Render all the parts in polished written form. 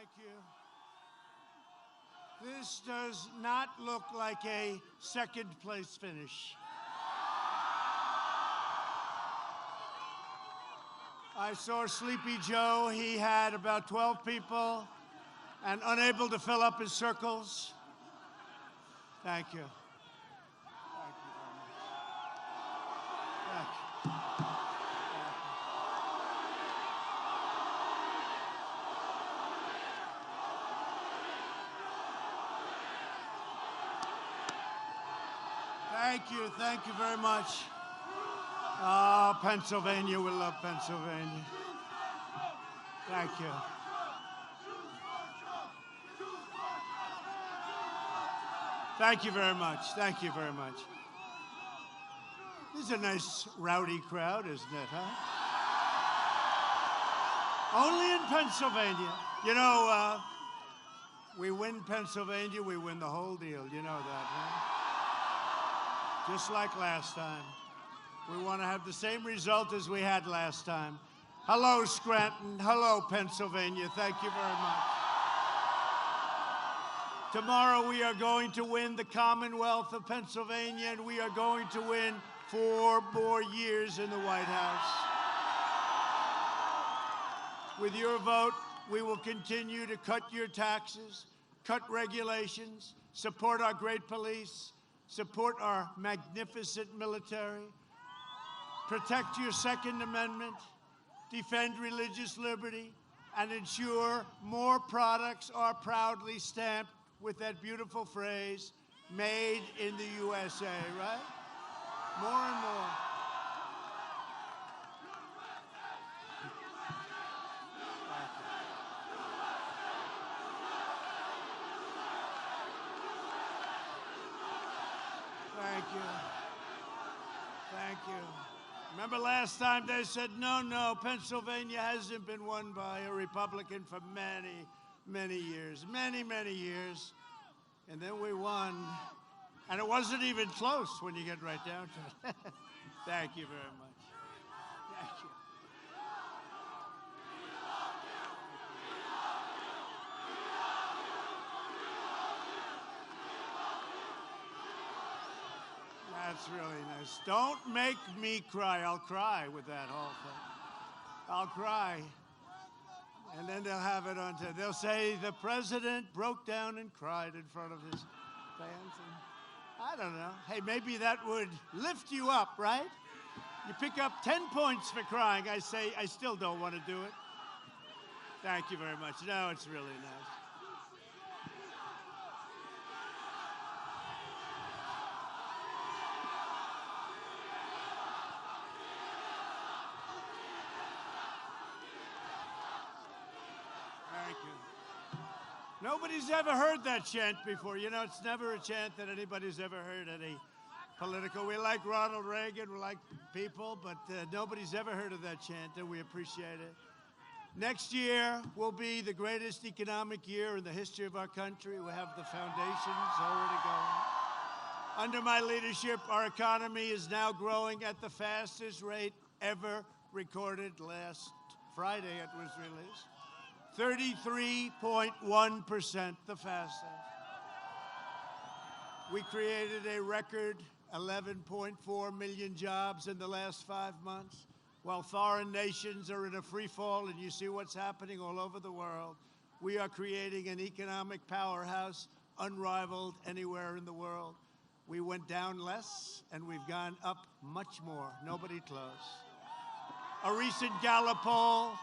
Thank you. This does not look like a second place finish. I saw Sleepy Joe. He had about 12 people and unable to fill up his circles. Thank you. Thank you very much. Thank you. Thank you very much. Pennsylvania, we love Pennsylvania. Thank you. Thank you very much. Thank you very much. This is a nice rowdy crowd, isn't it, huh? Only in Pennsylvania. You know, we win Pennsylvania, we win the whole deal. You know that, huh? Just like last time. We want to have the same result as we had last time. Hello, Scranton. Hello, Pennsylvania. Thank you very much. Tomorrow we are going to win the Commonwealth of Pennsylvania, and we are going to win 4 more years in the White House. With your vote, we will continue to cut your taxes, cut regulations, support our great police, support our magnificent military, protect your Second Amendment, defend religious liberty, and ensure more products are proudly stamped with that beautiful phrase, made in the USA, right? More and more. Thank you. Thank you. Remember last time they said, no, Pennsylvania hasn't been won by a Republican for many, many years. Many, many years. And then we won. And it wasn't even close when you get right down to it. Thank you very much. Thank you. That's really nice. Don't make me cry. I'll cry with that whole thing. I'll cry. And then they'll have it on tape. They'll say the president broke down and cried in front of his fans. And I don't know. Hey, maybe that would lift you up, right? You pick up 10 points for crying. I say, I still don't want to do it. Thank you very much. No, it's really nice. Thank you. Nobody's ever heard that chant before. You know, it's never a chant that anybody's ever heard any political. We like Ronald Reagan, we like people, but nobody's ever heard of that chant, and we appreciate it. Next year will be the greatest economic year in the history of our country. We have the foundations already going. Under my leadership, our economy is now growing at the fastest rate ever recorded. Last Friday it was released. 33.1%, the fastest. We created a record 11.4 million jobs in the last 5 months, while foreign nations are in a free fall, and you see what's happening all over the world. We are creating an economic powerhouse unrivaled anywhere in the world. We went down less, and we've gone up much more. Nobody close. A recent Gallup poll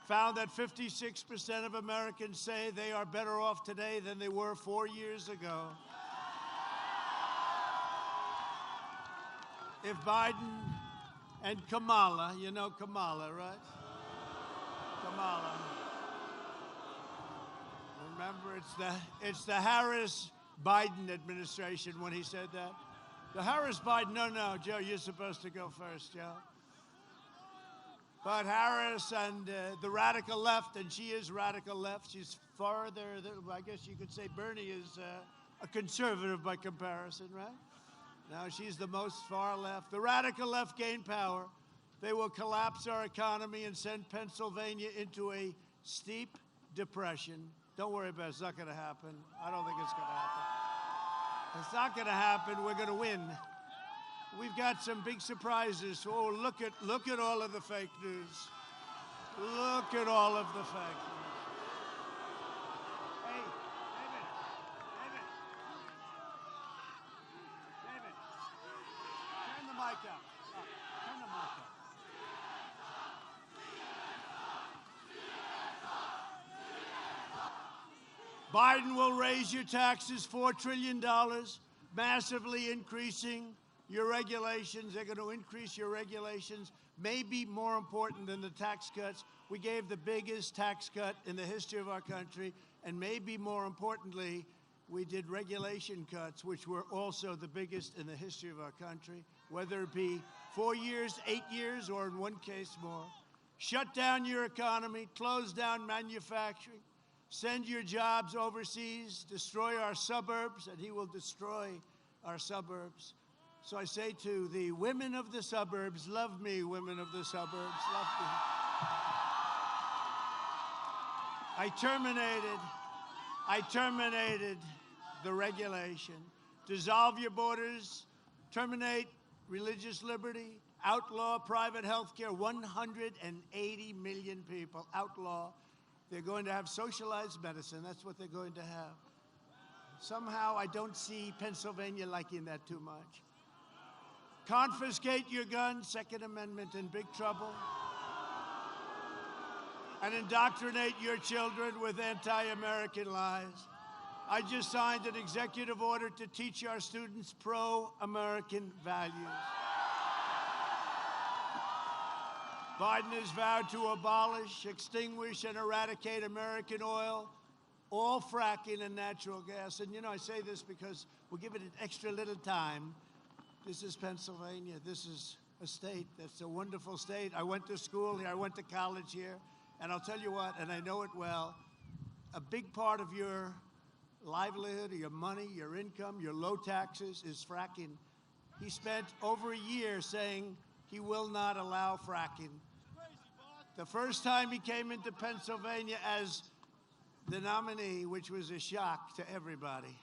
found that 56% of Americans say they are better off today than they were 4 years ago. If Biden and Kamala, you know Kamala, right? Kamala. Remember, it's the Harris-Biden administration when he said that. The Harris-Biden, no, Joe, you're supposed to go first, Joe. But Harris and the radical left, and she is radical left. She's farther, I guess you could say Bernie is a conservative by comparison, right? Now she's the most far left. The radical left gain power. They will collapse our economy and send Pennsylvania into a steep depression. Don't worry about it. It's not going to happen. I don't think it's going to happen. It's not going to happen. We're going to win. We've got some big surprises. Oh, look at all of the fake news. Look at all of the fake news. Hey, David, turn the mic up. Turn the mic up. Biden will raise your taxes $4 trillion, massively increasing your regulations. They're going to increase your regulations, maybe more important than the tax cuts. We gave the biggest tax cut in the history of our country, and maybe more importantly, we did regulation cuts, which were also the biggest in the history of our country, whether it be 4 years, 8 years, or in one case more. Shut down your economy, close down manufacturing, send your jobs overseas, destroy our suburbs, and he will destroy our suburbs. So I say to the women of the suburbs, love me, women of the suburbs, love me. I terminated the regulation. Dissolve your borders, terminate religious liberty, outlaw private health care. 180 million people, outlaw. They're going to have socialized medicine. That's what they're going to have. Somehow I don't see Pennsylvania liking that too much. Confiscate your guns, Second Amendment, in big trouble. And indoctrinate your children with anti-American lies. I just signed an executive order to teach our students pro-American values. Biden has vowed to abolish, extinguish, and eradicate American oil, all fracking and natural gas. And, you know, I say this because we'll give it an extra little time. This is Pennsylvania. This is a state that's a wonderful state. I went to school here. I went to college here. And I'll tell you what, and I know it well, a big part of your livelihood, your money, your income, your low taxes is fracking. He spent over a year saying he will not allow fracking. The first time he came into Pennsylvania as the nominee, which was a shock to everybody,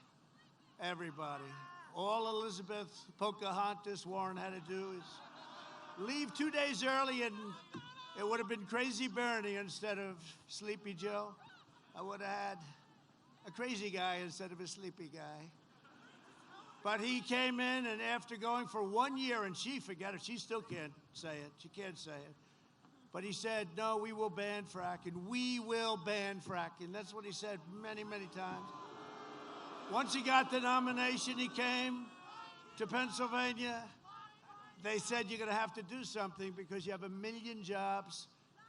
all Elizabeth, Pocahontas, Warren had to do is leave 2 days early, and it would have been Crazy Bernie instead of Sleepy Joe. I would have had a crazy guy instead of a sleepy guy. But he came in, and after going for 1 year, and she, forget it, she still can't say it. She can't say it. But he said, no, we will ban fracking. We will ban fracking. That's what he said many, many times. Once he got the nomination, he came to Pennsylvania. They said, you're going to have to do something because you have 1 million jobs,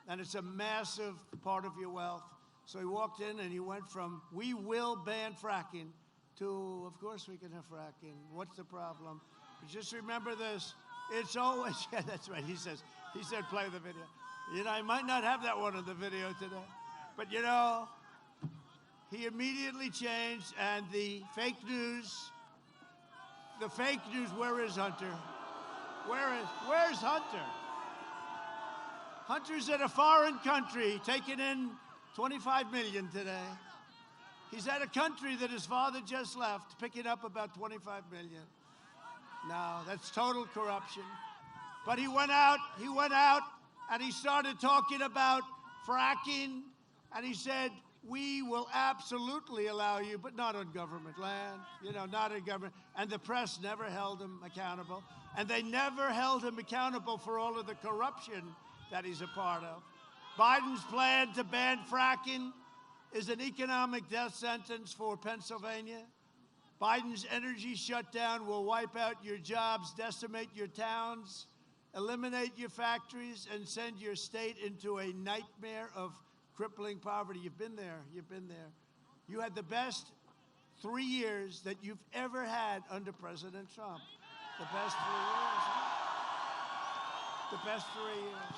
and it's a massive part of your wealth. So he walked in, and he went from, we will ban fracking, to, of course we can have fracking. What's the problem? But just remember this. It's always, yeah, that's right. He said, play the video. You know, I might not have that one in the video today. But, you know, he immediately changed, and the fake news, where is Hunter? Where's Hunter? Hunter's at a foreign country, taking in 25 million today. He's at a country that his father just left, picking up about 25 million. No, that's total corruption. But he went out, and he started talking about fracking, and he said, we will absolutely allow you, but not on government land, you know, not in government. And the press never held him accountable. And they never held him accountable for all of the corruption that he's a part of. Biden's plan to ban fracking is an economic death sentence for Pennsylvania. Biden's energy shutdown will wipe out your jobs, decimate your towns, eliminate your factories, and send your state into a nightmare of crippling poverty. You've been there. You had the best 3 years that you've ever had under President Trump. The best 3 years. Huh? The best 3 years.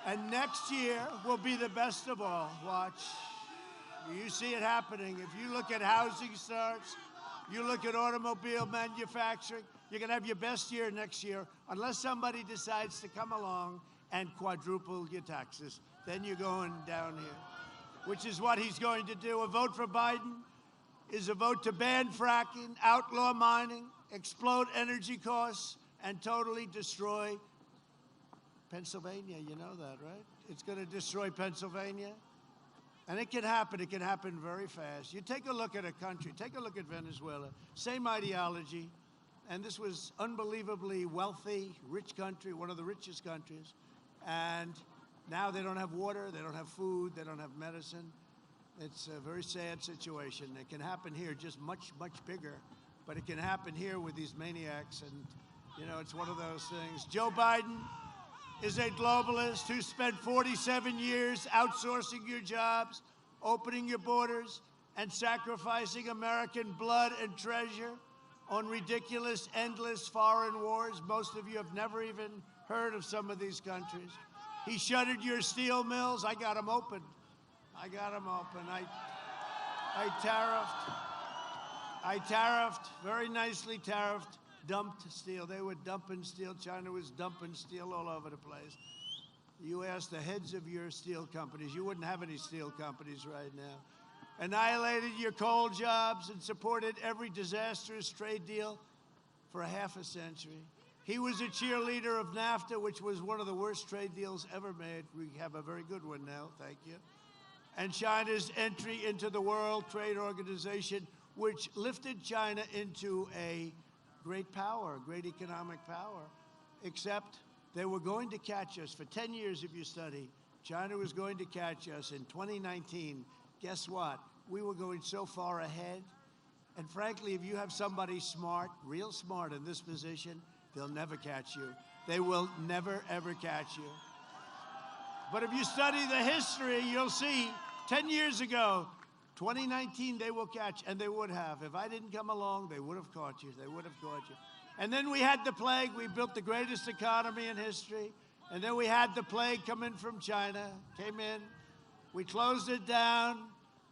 And next year will be the best of all. Watch. You see it happening. If you look at housing starts, you look at automobile manufacturing, you're going to have your best year next year, unless somebody decides to come along and quadruple your taxes. Then you're going down here. which is what he's going to do. A vote for Biden is a vote to ban fracking, outlaw mining, explode energy costs, and totally destroy Pennsylvania. You know that, right? It's going to destroy Pennsylvania. And it can happen. It can happen very fast. You take a look at a country. Take a look at Venezuela. Same ideology. And this was unbelievably wealthy, rich country, one of the richest countries. And now they don't have water, they don't have food, they don't have medicine. It's a very sad situation. It can happen here, just much, much bigger. But it can happen here with these maniacs. And, you know, it's one of those things. Joe Biden is a globalist who spent 47 years outsourcing your jobs, opening your borders, and sacrificing American blood and treasure on ridiculous, endless foreign wars. Most of you have never even heard of some of these countries. He shuttered your steel mills. I got them open. I tariffed, very nicely tariffed, dumped steel. They were dumping steel. China was dumping steel all over the place. You asked the heads of your steel companies. You wouldn't have any steel companies right now. Annihilated your coal jobs and supported every disastrous trade deal for a half a century. He was a cheerleader of NAFTA, which was one of the worst trade deals ever made. We have a very good one now, thank you. And China's entry into the World Trade Organization, which lifted China into a great power, great economic power, except they were going to catch us. For 10 years, if you study, China was going to catch us in 2019. Guess what? We were going so far ahead. And frankly, if you have somebody smart, real smart in this position, they'll never catch you. They will never, ever catch you. But if you study the history, you'll see 10 years ago, 2019, they will catch, and they would have. If I didn't come along, they would have caught you. They would have caught you. And then we had the plague. We built the greatest economy in history. And then we had the plague come in from China, came in. We closed it down.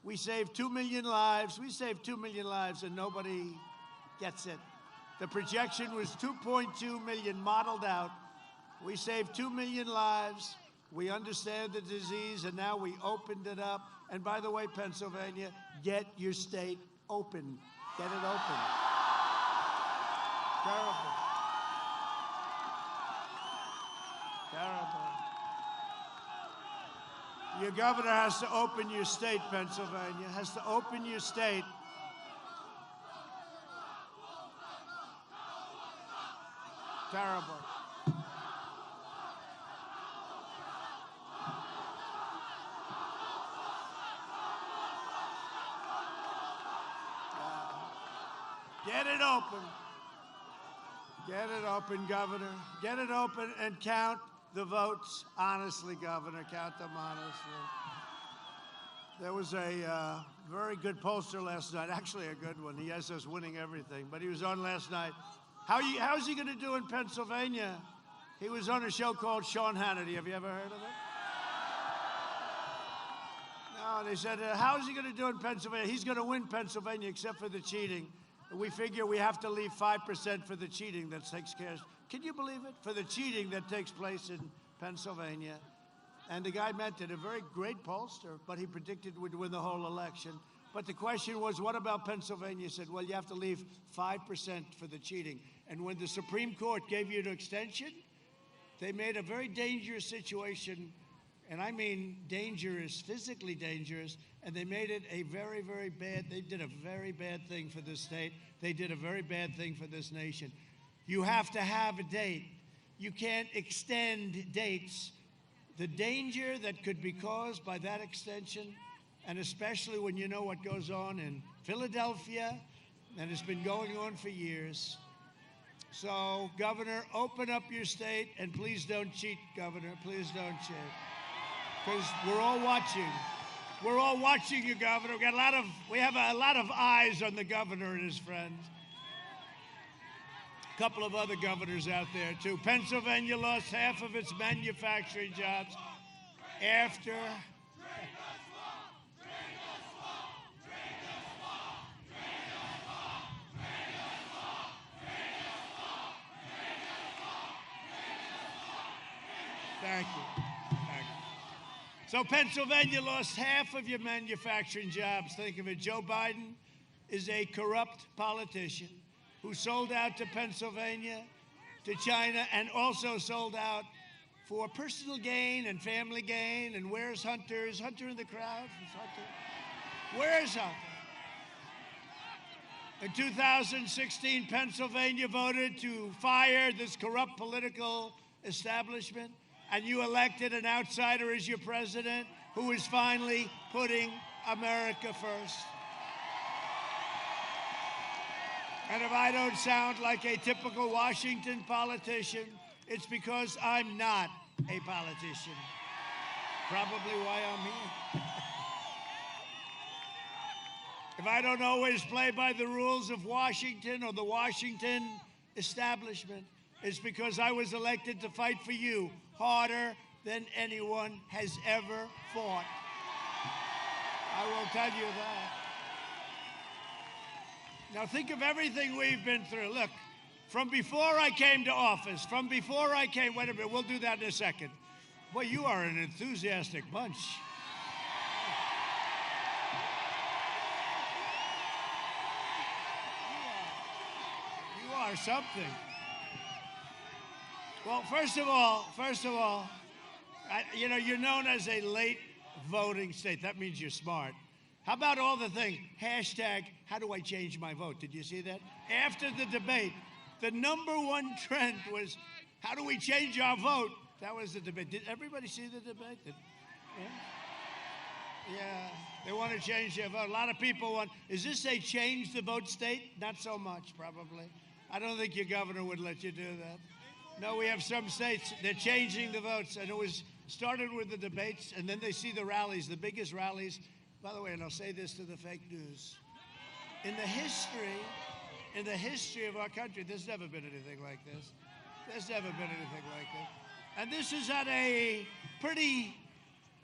We saved 2 million lives. We saved 2 million lives, and nobody gets it. The projection was 2.2 million modeled out. We saved 2 million lives. We understand the disease, and now we opened it up. And by the way, Pennsylvania, get your state open. Get it open. Terrible. Terrible. Your governor has to open your state, Pennsylvania, has to open your state. Terrible. Get it open. Get it open, Governor. Get it open and count the votes honestly, Governor. Count them honestly. There was a very good pollster last night, actually a good one. He has us winning everything, but he was on last night. How's he going to do in Pennsylvania? He was on a show called Sean Hannity. Have you ever heard of it? No, they said, how's he going to do in Pennsylvania? He's going to win Pennsylvania except for the cheating. We figure we have to leave 5% for the cheating that takes care of. Can you believe it? For the cheating that takes place in Pennsylvania. And the guy meant it, a very great pollster, but he predicted we'd win the whole election. But the question was, what about Pennsylvania? He said, well, you have to leave 5% for the cheating. And when the Supreme Court gave you an extension, they made a very dangerous situation, and I mean dangerous, physically dangerous, and they made it a very, very bad, they did a very bad thing for this state. They did a very bad thing for this nation. You have to have a date. You can't extend dates. The danger that could be caused by that extension, and especially when you know what goes on in Philadelphia, and it's been going on for years. So, Governor, open up your state, and please don't cheat, Governor. Please don't cheat. Because we're all watching. We're all watching you, Governor. We have a lot of eyes on the governor and his friends. A couple of other governors out there, too. Pennsylvania lost half of its manufacturing jobs after... Thank you. Thank you. So Pennsylvania lost half of your manufacturing jobs. Think of it. Joe Biden is a corrupt politician who sold out to Pennsylvania, to China, and also sold out for personal gain and family gain. And where's Hunter? Is Hunter in the crowd? Is Hunter? Where's Hunter? In 2016, Pennsylvania voted to fire this corrupt political establishment, and you elected an outsider as your president who is finally putting America first. And if I don't sound like a typical Washington politician, it's because I'm not a politician. Probably why I'm here. If I don't always play by the rules of Washington or the Washington establishment, it's because I was elected to fight for you harder than anyone has ever fought. I will tell you that. Now think of everything we've been through. Look, from before I came to office, wait a minute, we'll do that in a second. Boy, you are an enthusiastic bunch. You are something. Well, first of all, you're known as a late voting state. That means you're smart. How about all the things? Hashtag, how do I change my vote? Did you see that? After the debate, the number one trend was, how do we change our vote? That was the debate. Did everybody see the debate? Yeah, they want to change their vote. A lot of people want, is this a change the vote state? Not so much, probably. I don't think your governor would let you do that. No, we have some states, they're changing the votes, and it was started with the debates, and then they see the rallies, the biggest rallies. By the way, and I'll say this to the fake news, in the history of our country, there's never been anything like this. There's never been anything like this. And this is at a pretty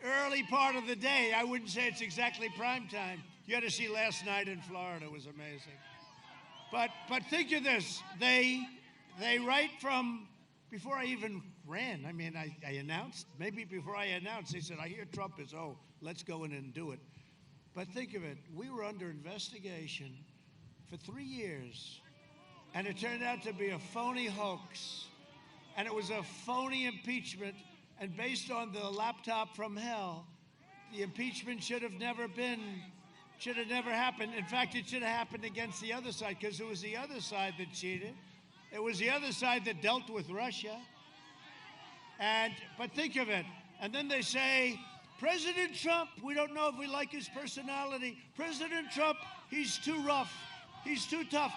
early part of the day. I wouldn't say it's exactly prime time. You had to see last night in Florida. It was amazing. But think of this. They right from before I even ran, I announced, maybe before I announced, they said, I hear Trump is, let's go in and do it. But think of it, we were under investigation for 3 years, and it turned out to be a phony hoax, and it was a phony impeachment, and based on the laptop from hell, the impeachment should have never happened. In fact, it should have happened against the other side, because it was the other side that cheated. It was the other side that dealt with Russia. But think of it, and then they say, President Trump, we don't know if we like his personality. President Trump, he's too rough. He's too tough.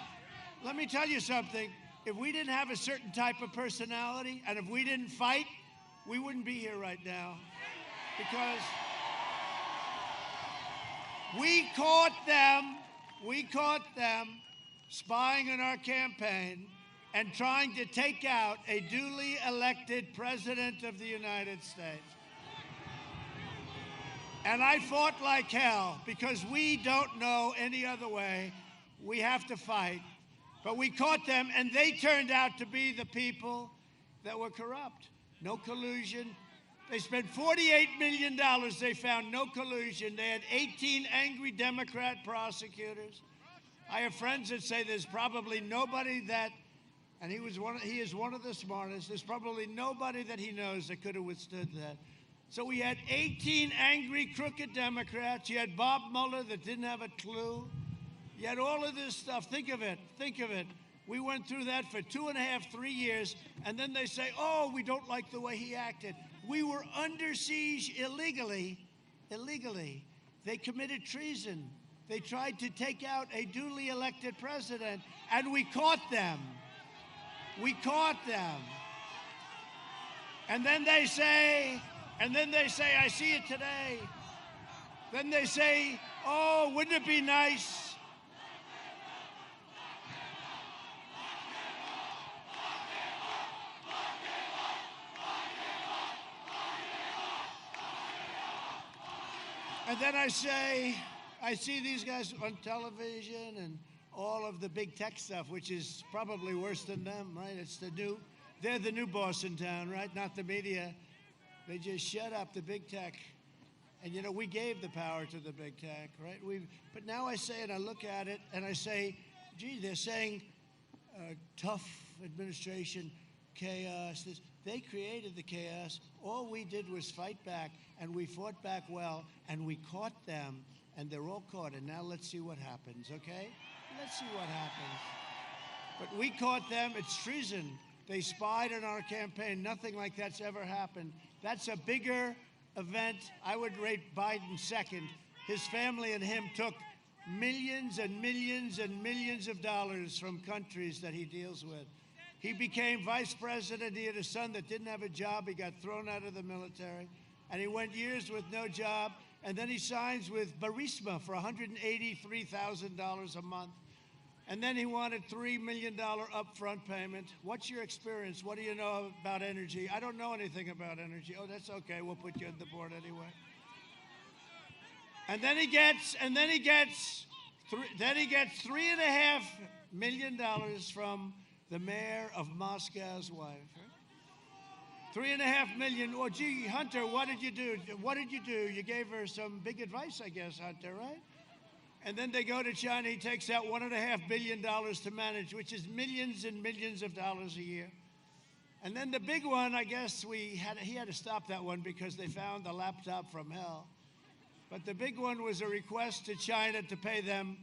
Let me tell you something. If we didn't have a certain type of personality, and if we didn't fight, we wouldn't be here right now. Because we caught them spying on our campaign and trying to take out a duly elected president of the United States. And I fought like hell because we don't know any other way. We have to fight. But we caught them, and they turned out to be the people that were corrupt. No collusion. They spent $48 million. They found no collusion. They had 18 angry Democrat prosecutors. I have friends that say there's probably nobody that, and he is one of the smartest, there's probably nobody that he knows that could have withstood that. So we had 18 angry, crooked Democrats. You had Bob Mueller that didn't have a clue. You had all of this stuff. Think of it. We went through that for 2.5, 3 years, and then they say, we don't like the way he acted. We were under siege illegally. They committed treason. They tried to take out a duly elected president, and we caught them. And then they say, I see it today. Then they say, wouldn't it be nice? And then I see these guys on television and all of the big tech stuff, which is probably worse than them, right? They're the new boss in town, right? Not the media. They just shut up the big tech. And, you know, we gave the power to the big tech, right? But now I say, and I look at it, and I say, gee, they're saying tough administration, chaos. They created the chaos. All we did was fight back, and we fought back well, and we caught them, and they're all caught. And now let's see what happens, okay? Let's see what happens. But we caught them. It's treason. They spied on our campaign. Nothing like that's ever happened. That's a bigger event. I would rate Biden second. His family and him took millions and millions and millions of dollars from countries that he deals with. He became vice president. He had a son that didn't have a job. He got thrown out of the military. And he went years with no job. And then he signs with Burisma for $183,000 a month. And then he wanted $3 million upfront payment. What's your experience? What do you know about energy? I don't know anything about energy. Oh, that's okay. We'll put you on the board anyway. And then he gets $3.5 million from the mayor of Moscow's wife. Right? $3.5 million. Oh, gee, Hunter, what did you do? What did you do? You gave her some big advice, I guess, Hunter, right? And then they go to China. He takes out $1.5 billion to manage, which is millions and millions of dollars a year. And then the big one, I guess he had to stop that one because they found the laptop from hell. But the big one was a request to China to pay them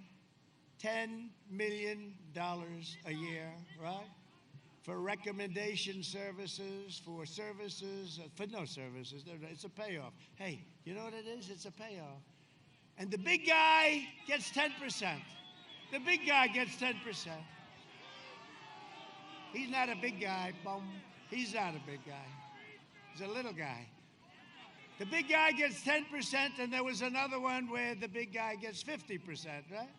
$10 million a year, right? For recommendation services, for no services. It's a payoff. Hey, you know what it is? It's a payoff. And the big guy gets 10%. The big guy gets 10%. He's not a big guy, bum. He's not a big guy. He's a little guy. The big guy gets 10%, and there was another one where the big guy gets 50%, right?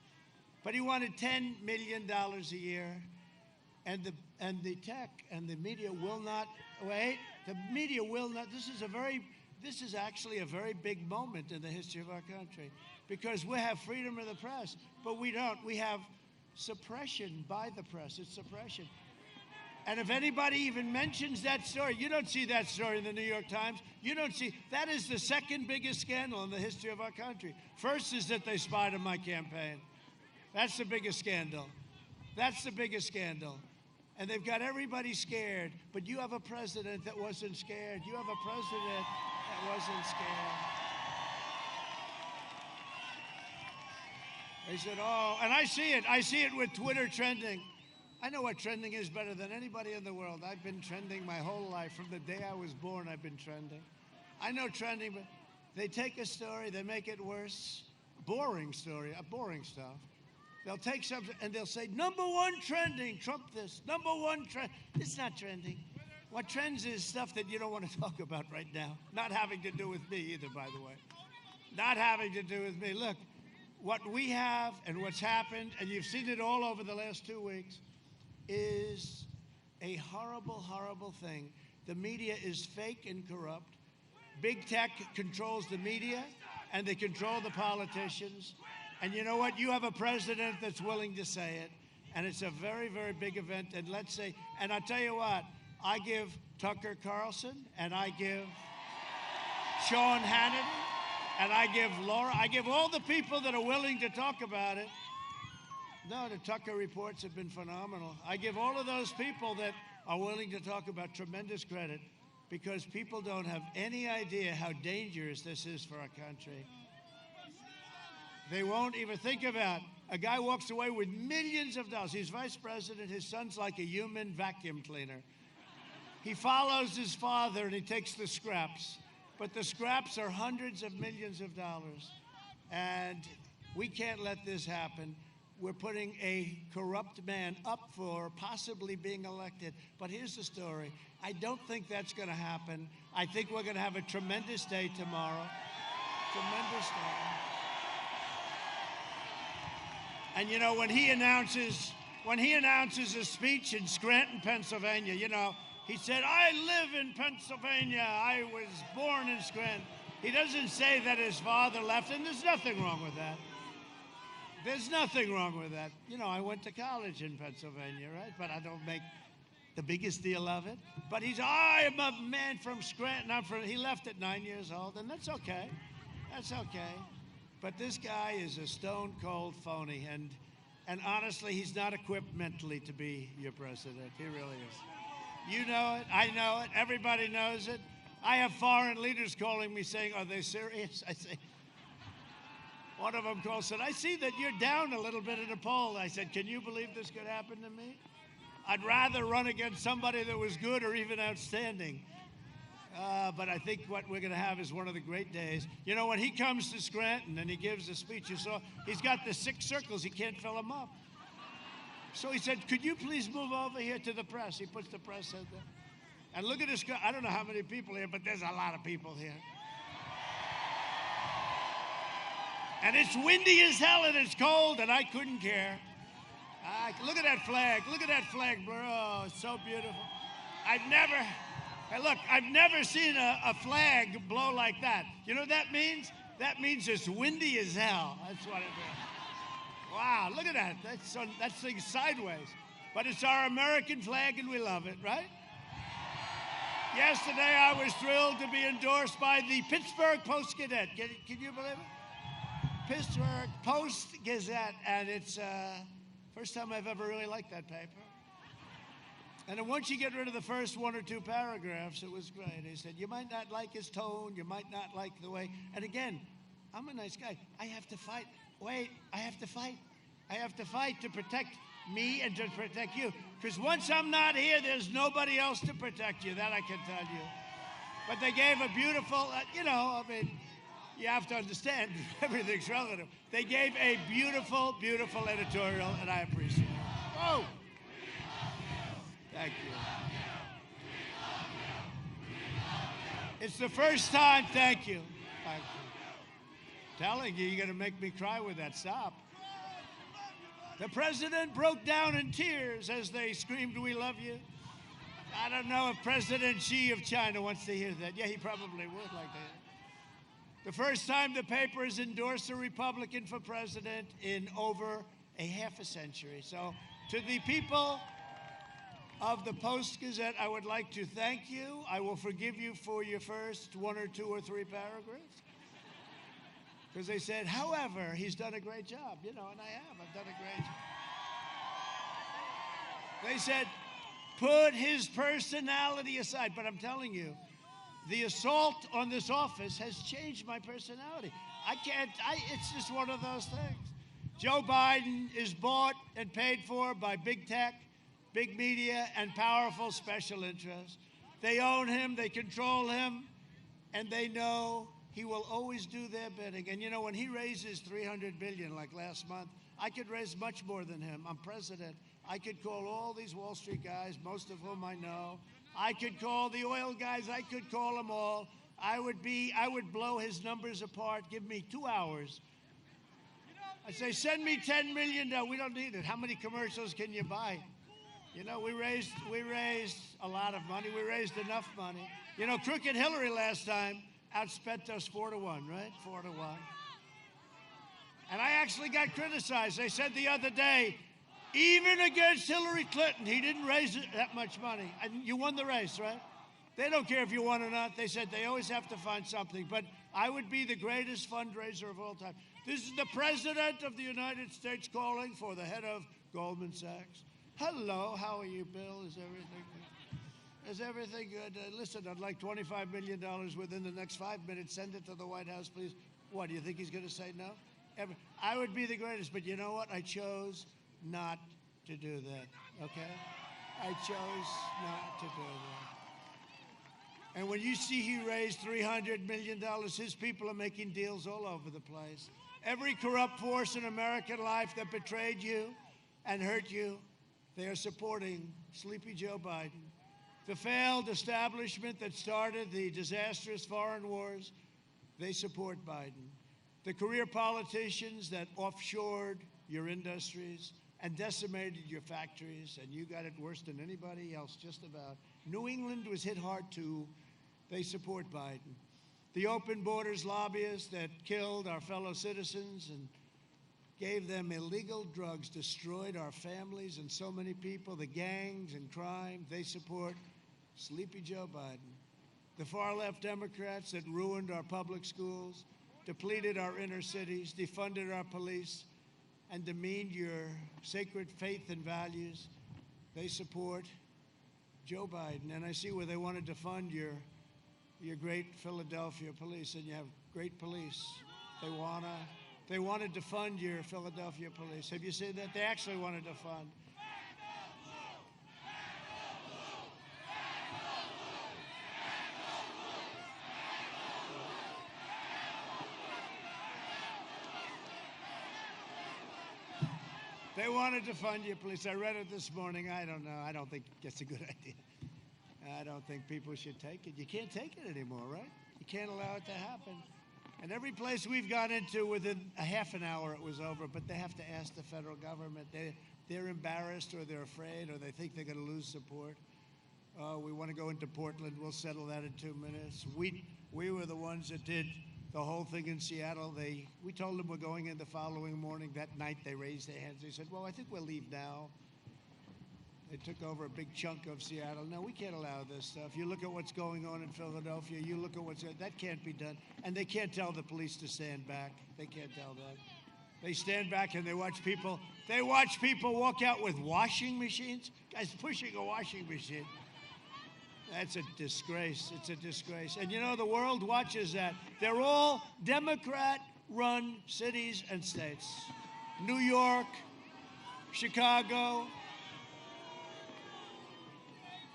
But he wanted $10 million a year, and the tech and the media will not wait. The media will not. This is actually a very big moment in the history of our country because we have freedom of the press, but we don't. We have suppression by the press. It's suppression. And if anybody even mentions that story, you don't see that story in the New York Times. You don't see. That is the second biggest scandal in the history of our country. First is that they spied on my campaign. That's the biggest scandal. That's the biggest scandal. And they've got everybody scared. But you have a president that wasn't scared. You have a president that wasn't scared. They said, oh, and I see it. I see it with Twitter trending. I know what trending is better than anybody in the world. I've been trending my whole life. From the day I was born, I've been trending. I know trending, but they take a story, they make it worse. Boring story, boring stuff. They'll take something and they'll say, #1 trending, Trump this, #1 trend. It's not trending. What trends is stuff that you don't want to talk about right now. Not having to do with me either, by the way. Not having to do with me. Look, what we have and what's happened, and you've seen it all over the last 2 weeks, is a horrible, horrible thing. The media is fake and corrupt. Big tech controls the media, and they control the politicians. And you know what? You have a president that's willing to say it, and it's a very, very big event. And let's say, and I'll tell you what, I give Tucker Carlson, and I give Sean Hannity, and I give Laura, I give all the people that are willing to talk about it. No, the Tucker reports have been phenomenal. I give all of those people that are willing to talk about tremendous credit because people don't have any idea how dangerous this is for our country. They won't even think about it. A guy walks away with millions of dollars. He's vice president. His son's like a human vacuum cleaner. He follows his father and he takes the scraps. But the scraps are hundreds of millions of dollars. And we can't let this happen. We're putting a corrupt man up for possibly being elected. But here's the story. I don't think that's going to happen. I think we're going to have a tremendous day tomorrow. Tremendous day. And you know, when he announces a speech in Scranton, Pennsylvania, you know, he said, I live in Pennsylvania. I was born in Scranton. He doesn't say that his father left, and there's nothing wrong with that. There's nothing wrong with that. You know, I went to college in Pennsylvania, right? But I don't make the biggest deal of it. But I am a man from Scranton. He left at 9 years old, and that's okay. That's okay. But this guy is a stone-cold phony, and honestly, he's not equipped mentally to be your president. He really is. You know it. I know it. Everybody knows it. I have foreign leaders calling me saying, are they serious? I say, one of them called, said, I see that you're down a little bit in the poll. I said, can you believe this could happen to me? I'd rather run against somebody that was good or even outstanding. But I think what we're going to have is one of the great days. You know, when he comes to Scranton and he gives a speech, you saw, he's got the 6 circles. He can't fill them up. So he said, could you please move over here to the press? He puts the press out there. And look at this guy. I don't know how many people here, but there's a lot of people here. And it's windy as hell and it's cold and I couldn't care. Look at that flag. Look at that flag, bro. Oh, it's so beautiful. I've never seen a flag blow like that. You know what that means? That means it's windy as hell. That's what it means. Wow, look at that. That's thing sideways. But it's our American flag and we love it, right? Yesterday I was thrilled to be endorsed by the Pittsburgh Post-Gazette. Can you believe it? Pittsburgh Post-Gazette, and it's first time I've ever really liked that paper. And then once you get rid of the first 1 or 2 paragraphs, it was great. He said, you might not like his tone, you might not like the way, and again, I'm a nice guy. I have to fight. Wait, I have to fight. I have to fight to protect me and to protect you. Because once I'm not here, there's nobody else to protect you. That I can tell you. But they gave a beautiful, you have to understand, everything's relative. They gave a beautiful, beautiful editorial, and I appreciate it. Whoa! Thank you. It's the first time, thank you. Thank you. Telling you, you're going to make me cry with that. Stop. The president broke down in tears as they screamed, we love you. I don't know if President Xi of China wants to hear that. Yeah, he probably would like that. The first time the paper has endorsed a Republican for president in over a half a century. So to the people of the Post-Gazette, I would like to thank you. I will forgive you for your first 1 or 2 or 3 paragraphs. Because they said, however, he's done a great job. You know, and I have. I've done a great job. They said, put his personality aside. But I'm telling you, the assault on this office has changed my personality. It's just one of those things. Joe Biden is bought and paid for by big tech, big media, and powerful special interests. They own him, they control him, and they know he will always do their bidding. And you know, when he raises $300 billion like last month, I could raise much more than him. I'm president. I could call all these Wall Street guys, most of whom I know. I could call the oil guys. I could call them all. I would blow his numbers apart. Give me 2 hours. I say, send me $10 million. No, we don't need it. How many commercials can you buy? You know, we raised a lot of money. We raised enough money. You know, Crooked Hillary last time outspent us 4-1, right? 4-1. And I actually got criticized. They said the other day, even against Hillary Clinton, he didn't raise that much money. And you won the race, right? They don't care if you won or not. They said they always have to find something. But I would be the greatest fundraiser of all time. This is the President of the United States calling for the head of Goldman Sachs. Hello, how are you, Bill? Is everything good? Is everything good? Listen, I'd like $25 million within the next 5 minutes. Send it to the White House, please. What, do you think he's going to say no? I would be the greatest, but you know what? I chose not to do that, okay? I chose not to do that. And when you see he raised $300 million, his people are making deals all over the place. Every corrupt force in American life that betrayed you and hurt you, they are supporting Sleepy Joe Biden. The failed establishment that started the disastrous foreign wars, they support Biden. The career politicians that offshored your industries and decimated your factories, and you got it worse than anybody else, just about. New England was hit hard too. They support Biden. The open borders lobbyists that killed our fellow citizens and gave them illegal drugs, destroyed our families and so many people, the gangs and crime, they support Sleepy Joe Biden. The far-left Democrats that ruined our public schools, depleted our inner cities, defunded our police, and demeaned your sacred faith and values. They support Joe Biden. And I see where they want to defund your great Philadelphia police, and you have great police. They want to defund your Philadelphia police. Have you seen that? They actually want to defund. They want to defund your police. I read it this morning. I don't know. I don't think it's a good idea. I don't think people should take it. You can't take it anymore, right? You can't allow it to happen. And every place we've gone into, within a half an hour, it was over. But they have to ask the federal government. They're embarrassed, or they're afraid, or they think they're going to lose support. We want to go into Portland. We'll settle that in 2 minutes. We were the ones that did the whole thing in Seattle. We told them we're going in the following morning. That night, they raised their hands. They said, well, I think we'll leave now. They took over a big chunk of Seattle. No, we can't allow this stuff. You look at what's going on in Philadelphia. You look at that can't be done. And they can't tell the police to stand back. They can't tell that. They stand back and they watch people. They watch people walk out with washing machines. Guys pushing a washing machine. That's a disgrace. It's a disgrace. And you know, the world watches that. They're all Democrat-run cities and states. New York, Chicago,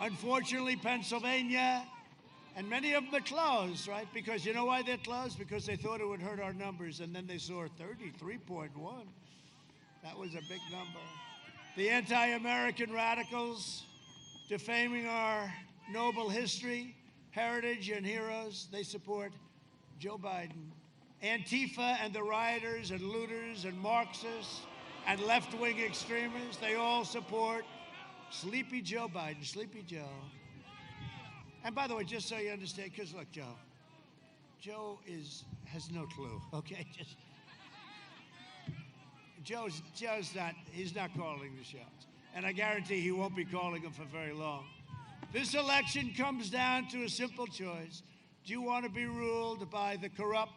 unfortunately, Pennsylvania, and many of them are closed, right? Because you know why they're closed? Because they thought it would hurt our numbers, and then they saw 33.1. That was a big number. The anti-American radicals defaming our noble history, heritage, and heroes, they support Joe Biden. Antifa and the rioters and looters and Marxists and left-wing extremists, they all support Sleepy Joe Biden, Sleepy Joe. And by the way, just so you understand, because look, Joe has no clue, okay? He's not calling the shots. And I guarantee he won't be calling them for very long. This election comes down to a simple choice. Do you want to be ruled by the corrupt,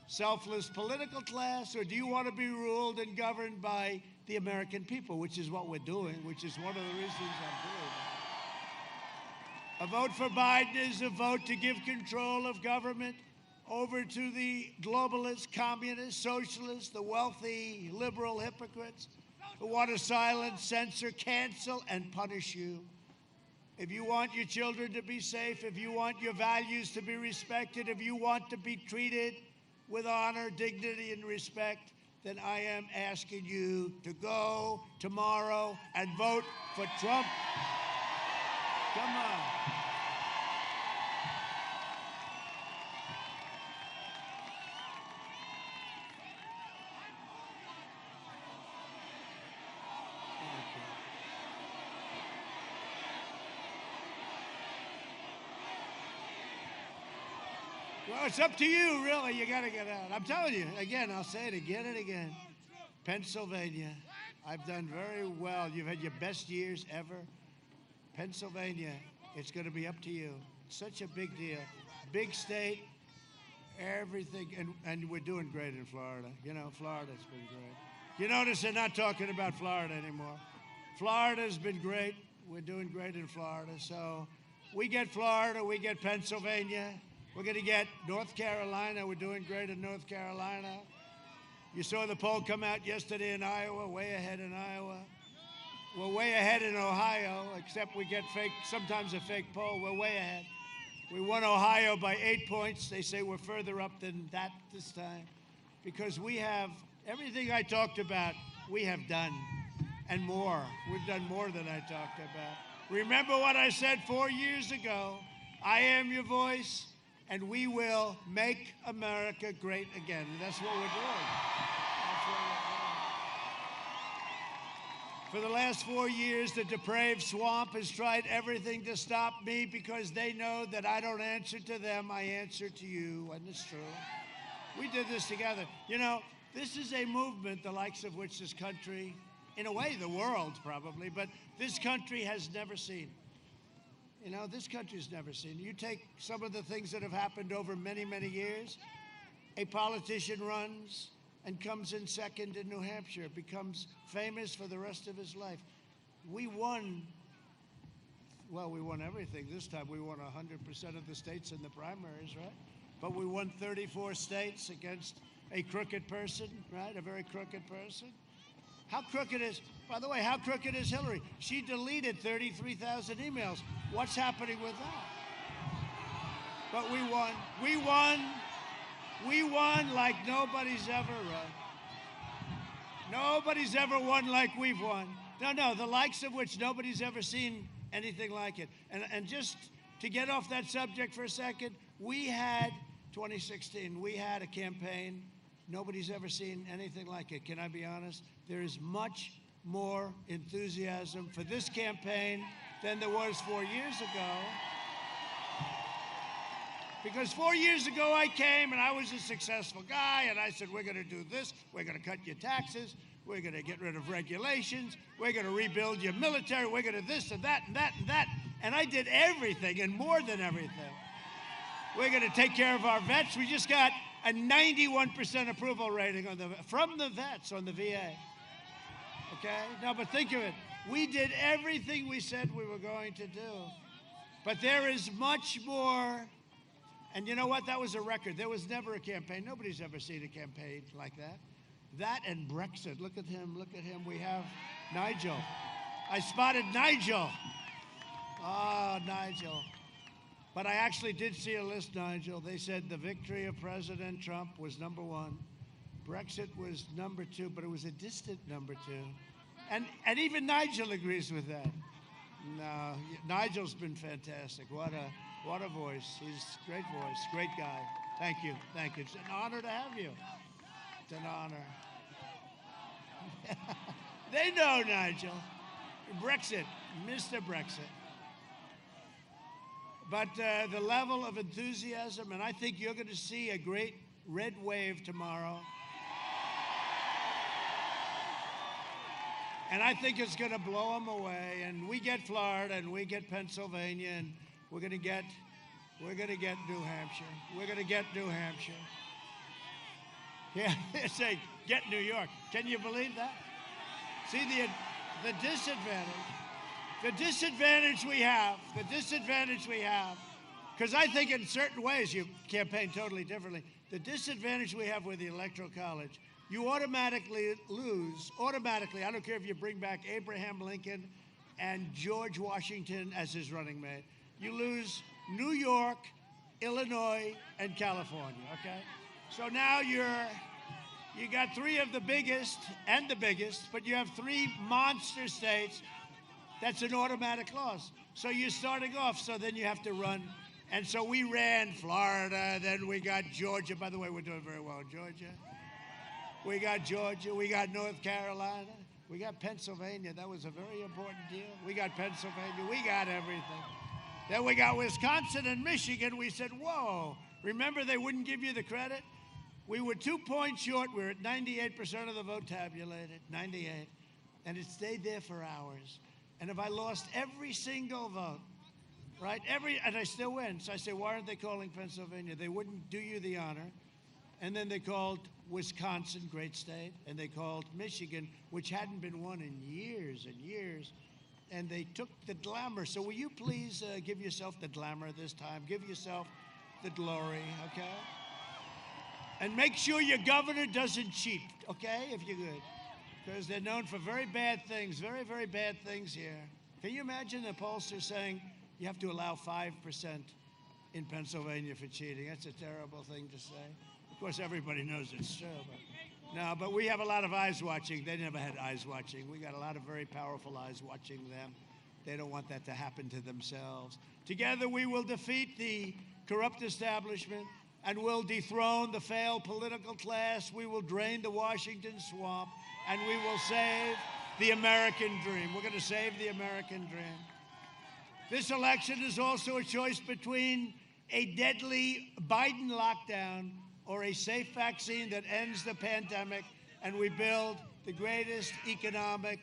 selfless political class, or do you want to be ruled and governed by the American people, which is what we're doing, which is one of the reasons I'm doing it. A vote for Biden is a vote to give control of government over to the globalists, communists, socialists, the wealthy, liberal hypocrites who want to silence, censor, cancel, and punish you. If you want your children to be safe, if you want your values to be respected, if you want to be treated with honor, dignity, and respect, then I am asking you to go tomorrow and vote for Trump. Come on. Well, it's up to you, really. You got to get out. I'm telling you, again, I'll say it again and again. Pennsylvania, I've done very well. You've had your best years ever. Pennsylvania, it's going to be up to you. It's such a big deal. Big state, everything. And we're doing great in Florida. You know, Florida's been great. You notice they're not talking about Florida anymore. Florida's been great. We're doing great in Florida. So we get Florida, we get Pennsylvania. We're going to get North Carolina. We're doing great in North Carolina. You saw the poll come out yesterday in Iowa, way ahead in Iowa. We're way ahead in Ohio, except we get sometimes a fake poll. We're way ahead. We won Ohio by 8 points. They say we're further up than that this time because we have everything I talked about, we have done, and more. We've done more than I talked about. Remember what I said 4 years ago. I am your voice. And we will make America great again. And that's what we're doing. That's what we're doing. For the last 4 years, the depraved swamp has tried everything to stop me because they know that I don't answer to them, I answer to you. And it's true. We did this together. You know, this is a movement the likes of which this country, in a way the world probably, but this country has never seen. You know, this country's never seen. You take some of the things that have happened over many, many years, a politician runs and comes in second in New Hampshire, becomes famous for the rest of his life. We won, well, we won everything this time. We won 100% of the states in the primaries, right? But we won 34 states against a crooked person, right? A very crooked person. How crooked is, by the way, how crooked is Hillary? She deleted 33,000 emails. What's happening with that? But we won. We won. We won like nobody's ever run. Nobody's ever won like we've won. No, the likes of which nobody's ever seen anything like it. And just to get off that subject for a second, we had 2016, we had a campaign. Nobody's ever seen anything like it. Can I be honest? There is much more enthusiasm for this campaign than there was 4 years ago. Because 4 years ago I came and I was a successful guy and I said, we're going to do this, we're going to cut your taxes, we're going to get rid of regulations, we're going to rebuild your military, we're going to this and that and that and that. And I did everything and more than everything. We're going to take care of our vets. We just got a 91% approval rating from the vets on the VA. Okay? Now, but think of it. We did everything we said we were going to do. But there is much more. And you know what? That was a record. There was never a campaign. Nobody's ever seen a campaign like that. That and Brexit. Look at him. Look at him. We have Nigel. I spotted Nigel. Oh, Nigel. But I actually did see a list, Nigel. They said the victory of President Trump was number one. Brexit was number two, but it was a distant number two. And even Nigel agrees with that. No, Nigel's been fantastic. What a voice. He's a great voice, great guy. Thank you. Thank you. It's an honor to have you. It's an honor. They know, Nigel. Brexit, Mr. Brexit. But the level of enthusiasm, and I think you're going to see a great red wave tomorrow. And I think it's going to blow them away. And we get Florida, and we get Pennsylvania, and we're going to get New Hampshire. We're going to get New Hampshire. Yeah, they say get New York. Can you believe that? See the disadvantage. The disadvantage we have, because I think in certain ways you campaign totally differently. The disadvantage we have with the Electoral College, you automatically lose, I don't care if you bring back Abraham Lincoln and George Washington as his running mate. You lose New York, Illinois, and California, okay? So now you got three of the biggest, but you have three monster states. That's an automatic loss. So you're starting off, so then you have to run. And so we ran Florida, then we got Georgia. By the way, we're doing very well in Georgia. We got Georgia, we got North Carolina, we got Pennsylvania. That was a very important deal. We got Pennsylvania, we got everything. Then we got Wisconsin and Michigan. We said, whoa, remember they wouldn't give you the credit? We were 2 points short. We were at 98% of the vote tabulated, 98. And it stayed there for hours. And if I lost every single vote, right, and I still win. So I say, why aren't they calling Pennsylvania? They wouldn't do you the honor. And then they called Wisconsin, great state, and they called Michigan, which hadn't been won in years and years. And they took the glamour. So will you please give yourself the glamour this time? Give yourself the glory, okay? And make sure your governor doesn't cheat, okay, if you could. Because they're known for very bad things, very, very bad things here. Can you imagine the pollster saying you have to allow 5% in Pennsylvania for cheating? That's a terrible thing to say. Of course, everybody knows it's true. But we have a lot of eyes watching. They never had eyes watching. We got a lot of very powerful eyes watching them. They don't want that to happen to themselves. Together, we will defeat the corrupt establishment and will dethrone the failed political class. We will drain the Washington swamp. And we will save the American dream. We're going to save the American dream. This election is also a choice between a deadly Biden lockdown or a safe vaccine that ends the pandemic, and we build the greatest economic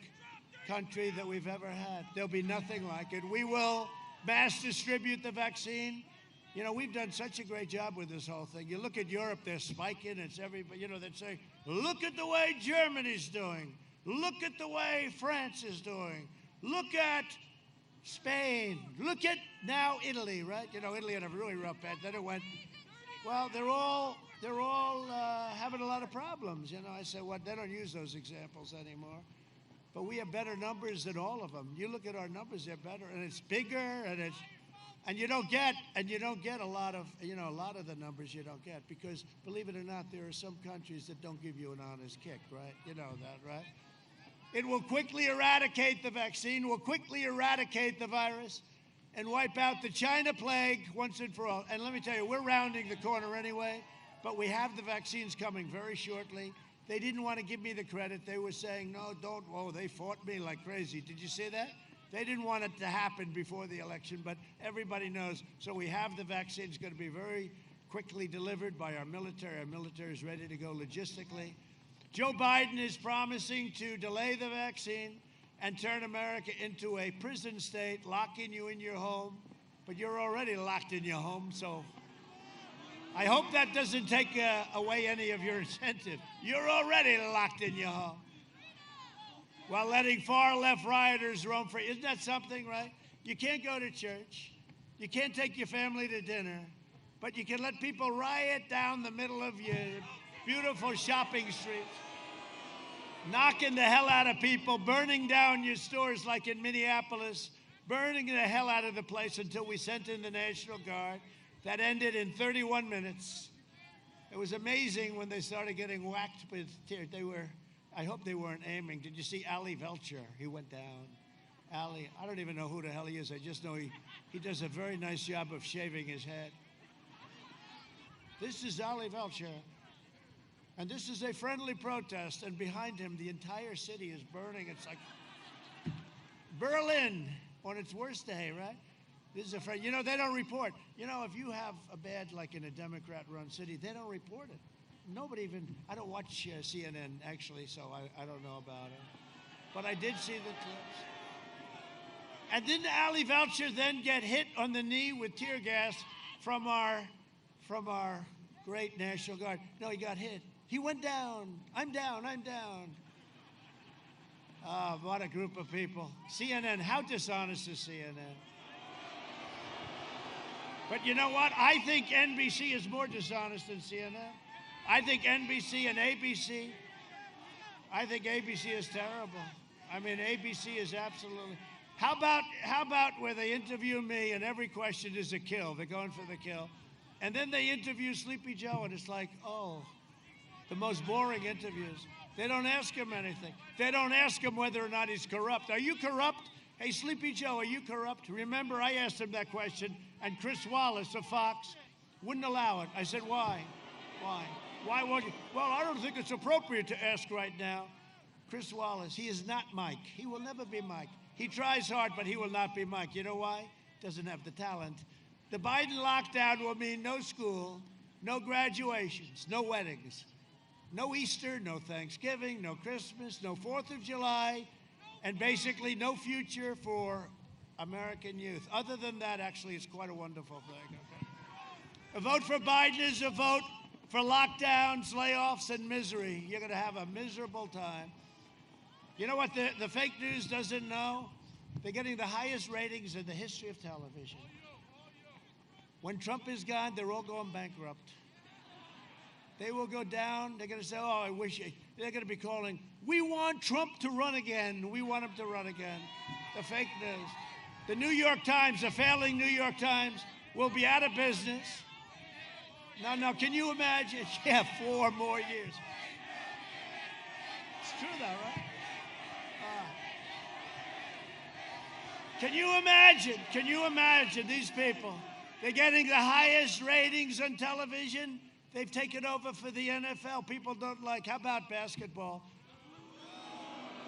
country that we've ever had. There'll be nothing like it. We will mass distribute the vaccine. You know, we've done such a great job with this whole thing. You look at Europe, they're spiking. It's everybody, you know, they'd say, look at the way Germany's doing. Look at the way France is doing. Look at Spain. Look at now Italy, right? You know, Italy had a really rough patch. Then it went, well, they're all having a lot of problems. You know, I said, well, they don't use those examples anymore. But we have better numbers than all of them. You look at our numbers; they're better, and it's bigger, and you don't get a lot of the numbers you don't get because, believe it or not, there are some countries that don't give you an honest kick, right? You know that, right? It will quickly eradicate the vaccine, will quickly eradicate the virus, and wipe out the China plague once and for all. And let me tell you, we're rounding the corner anyway, but we have the vaccines coming very shortly. They didn't want to give me the credit. They were saying, no, don't. Oh, they fought me like crazy. Did you see that? They didn't want it to happen before the election, but everybody knows. So we have the vaccines going to be very quickly delivered by our military. Our military is ready to go logistically. Joe Biden is promising to delay the vaccine and turn America into a prison state, locking you in your home. But you're already locked in your home, so I hope that doesn't take away any of your incentive. You're already locked in your home. While letting far-left rioters roam free. Isn't that something, right? You can't go to church. You can't take your family to dinner. But you can let people riot down the middle of your beautiful shopping streets, knocking the hell out of people, burning down your stores like in Minneapolis, burning the hell out of the place until we sent in the National Guard. That ended in 31 minutes. It was amazing when they started getting whacked with tears. I hope they weren't aiming. Did you see Ali Velcher? He went down. Ali, I don't even know who the hell he is. I just know he does a very nice job of shaving his head. This is Ali Velcher. And this is a friendly protest. And behind him, the entire city is burning. It's like Berlin on its worst day, right? This is a friend. You know, they don't report. You know, if you have a bad, like in a Democrat-run city, they don't report it. Nobody even, I don't watch CNN, actually, so I don't know about it. But I did see the clips. And didn't Ali Velcher then get hit on the knee with tear gas from our great National Guard? No, he got hit. He went down. I'm down. I'm down. What a group of people. CNN, how dishonest is CNN? But you know what? I think NBC is more dishonest than CNN. I think NBC and ABC, I think ABC is terrible. I mean, ABC is absolutely. How about where they interview me and every question is a kill? They're going for the kill. And then they interview Sleepy Joe and it's like, oh, the most boring interviews. They don't ask him anything. They don't ask him whether or not he's corrupt. Are you corrupt? Hey, Sleepy Joe, are you corrupt? Remember, I asked him that question, and Chris Wallace of Fox wouldn't allow it. I said, why? Why? Why won't you? Well, I don't think it's appropriate to ask right now. Chris Wallace, he is not Mike. He will never be Mike. He tries hard, but he will not be Mike. You know why? Doesn't have the talent. The Biden lockdown will mean no school, no graduations, no weddings, no Easter, no Thanksgiving, no Christmas, no 4th of July, and basically no future for American youth. Other than that, actually, it's quite a wonderful thing. Okay? A vote for Biden is a vote for lockdowns, layoffs, and misery. You're going to have a miserable time. You know what the fake news doesn't know? They're getting the highest ratings in the history of television. When Trump is gone, they're all going bankrupt. They will go down. They're going to say, oh, I wish. They're going to be calling, we want Trump to run again. We want him to run again. The fake news. The New York Times, the failing New York Times, will be out of business. Now, can you imagine? Yeah, 4 more years. It's true, though, right? Can you imagine? Can you imagine these people? They're getting the highest ratings on television. They've taken over for the NFL. People don't like. How about basketball?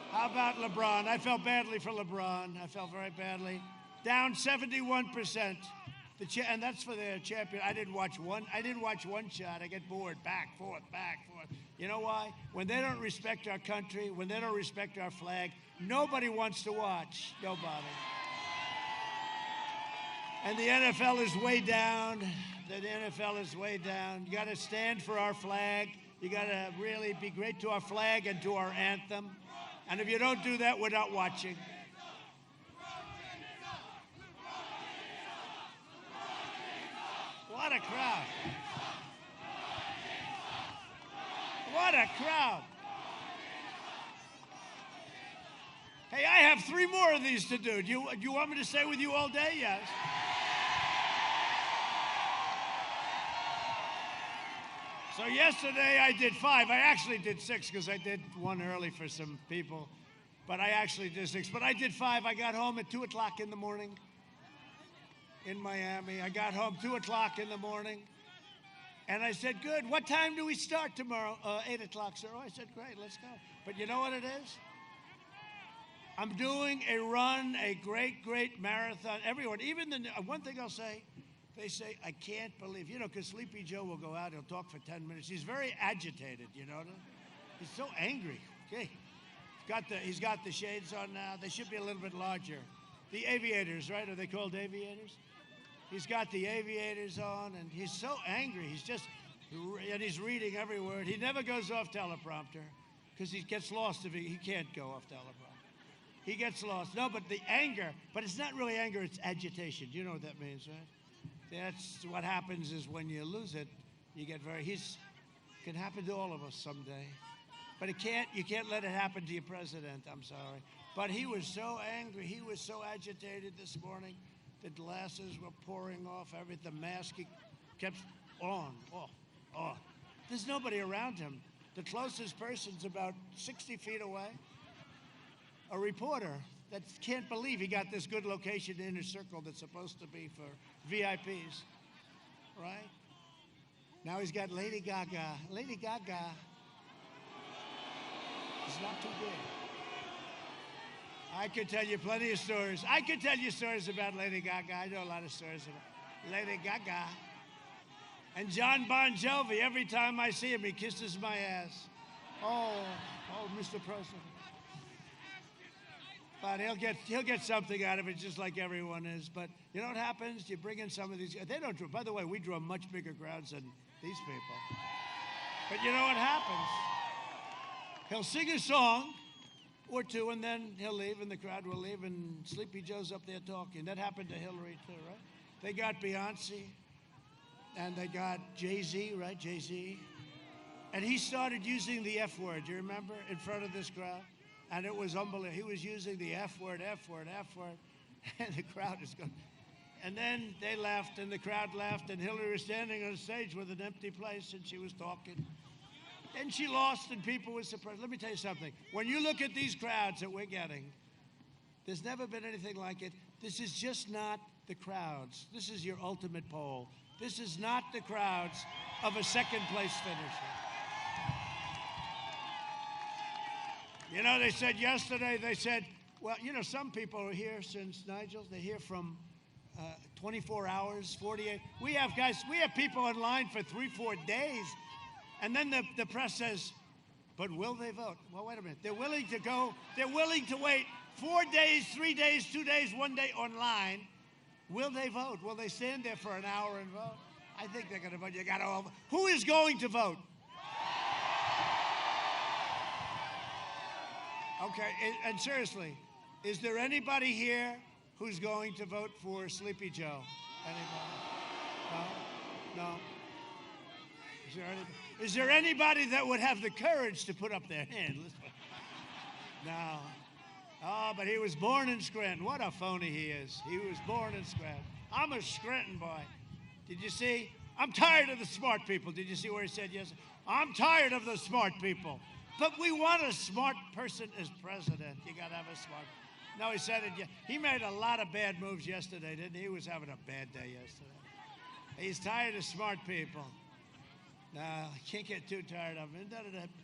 How about LeBron? I felt badly for LeBron. I felt very badly. Down 71%. And that's for their champion. I didn't watch one shot. I get bored. Back, forth, back, forth. You know why? When they don't respect our country, when they don't respect our flag, nobody wants to watch. Nobody. And the NFL is way down. The NFL is way down. You got to stand for our flag. You got to really be great to our flag and to our anthem. And if you don't do that, we're not watching. What a crowd. What a crowd. Hey, I have 3 more of these to do. Do you want me to stay with you all day? Yes. So yesterday I did 5. I actually did 6 because I did one early for some people. But I actually did 6. But I did 5. I got home at 2 o'clock in the morning in Miami. I got home 2 o'clock in the morning. And I said, good. What time do we start tomorrow? 8 o'clock, sir. Oh, I said, great, let's go. But you know what it is? I'm doing a run, a great, great marathon. Everyone, even one thing I'll say, they say, I can't believe, because Sleepy Joe will go out, he'll talk for 10 minutes. He's very agitated, He's so angry. Okay. He's got the shades on now. They should be a little bit larger. The aviators, right? Are they called aviators? He's got the aviators on, and he's so angry. And he's reading every word. He never goes off teleprompter because he gets lost if he can't go off teleprompter. He gets lost. No, but the anger, but it's not really anger, it's agitation. You know what that means, right? That's what happens is when you lose it, you get can happen to all of us someday. But you can't let it happen to your president, I'm sorry. But he was so angry, he was so agitated this morning. The glasses were pouring off, the mask he kept on. Oh. There's nobody around him. The closest person's about 60 feet away. A reporter that can't believe he got this good location in a circle that's supposed to be for VIPs, right? Now he's got Lady Gaga. Lady Gaga is not too big. I could tell you plenty of stories. I could tell you stories about Lady Gaga. I know a lot of stories about Lady Gaga. And John Bon Jovi, every time I see him, he kisses my ass. Oh, Mr. President. But he'll get something out of it, just like everyone is. But you know what happens? You bring in some of these. They don't draw. By the way, we draw much bigger crowds than these people. But you know what happens? He'll sing a song or two, and then he'll leave, and the crowd will leave, and Sleepy Joe's up there talking. That happened to Hillary too, right? They got Beyonce, and they got Jay-Z, right? Jay-Z, and he started using the F word. Do you remember in front of this crowd? And it was unbelievable. He was using the F word, and the crowd is going. And then they left, and the crowd left, and Hillary was standing on stage with an empty place, and she was talking. And she lost, and people were surprised. Let me tell you something. When you look at these crowds that we're getting, there's never been anything like it. This is just not the crowds. This is your ultimate poll. This is not the crowds of a second-place finisher. They said yesterday, well, some people are here since Nigel's. They're here from 24 hours, 48. We have people in line for 3-4 days. And then the press says, but will they vote? Well, wait a minute. They're willing to wait 4 days, 3 days, 2 days, 1 day online. Will they vote? Will they stand there for an hour and vote? I think they're going to vote. You got to all. Who is going to vote? Okay, and seriously, is there anybody here who's going to vote for Sleepy Joe? Anybody? No? Is there anybody that would have the courage to put up their hand? No. Oh, but he was born in Scranton. What a phony he is. He was born in Scranton. I'm a Scranton boy. Did you see? I'm tired of the smart people. Did you see where he said yes? I'm tired of the smart people. But we want a smart person as president. You got to have a smart. No, he said it. He made a lot of bad moves yesterday, didn't he? He was having a bad day yesterday. He's tired of smart people. No, I can't get too tired of him.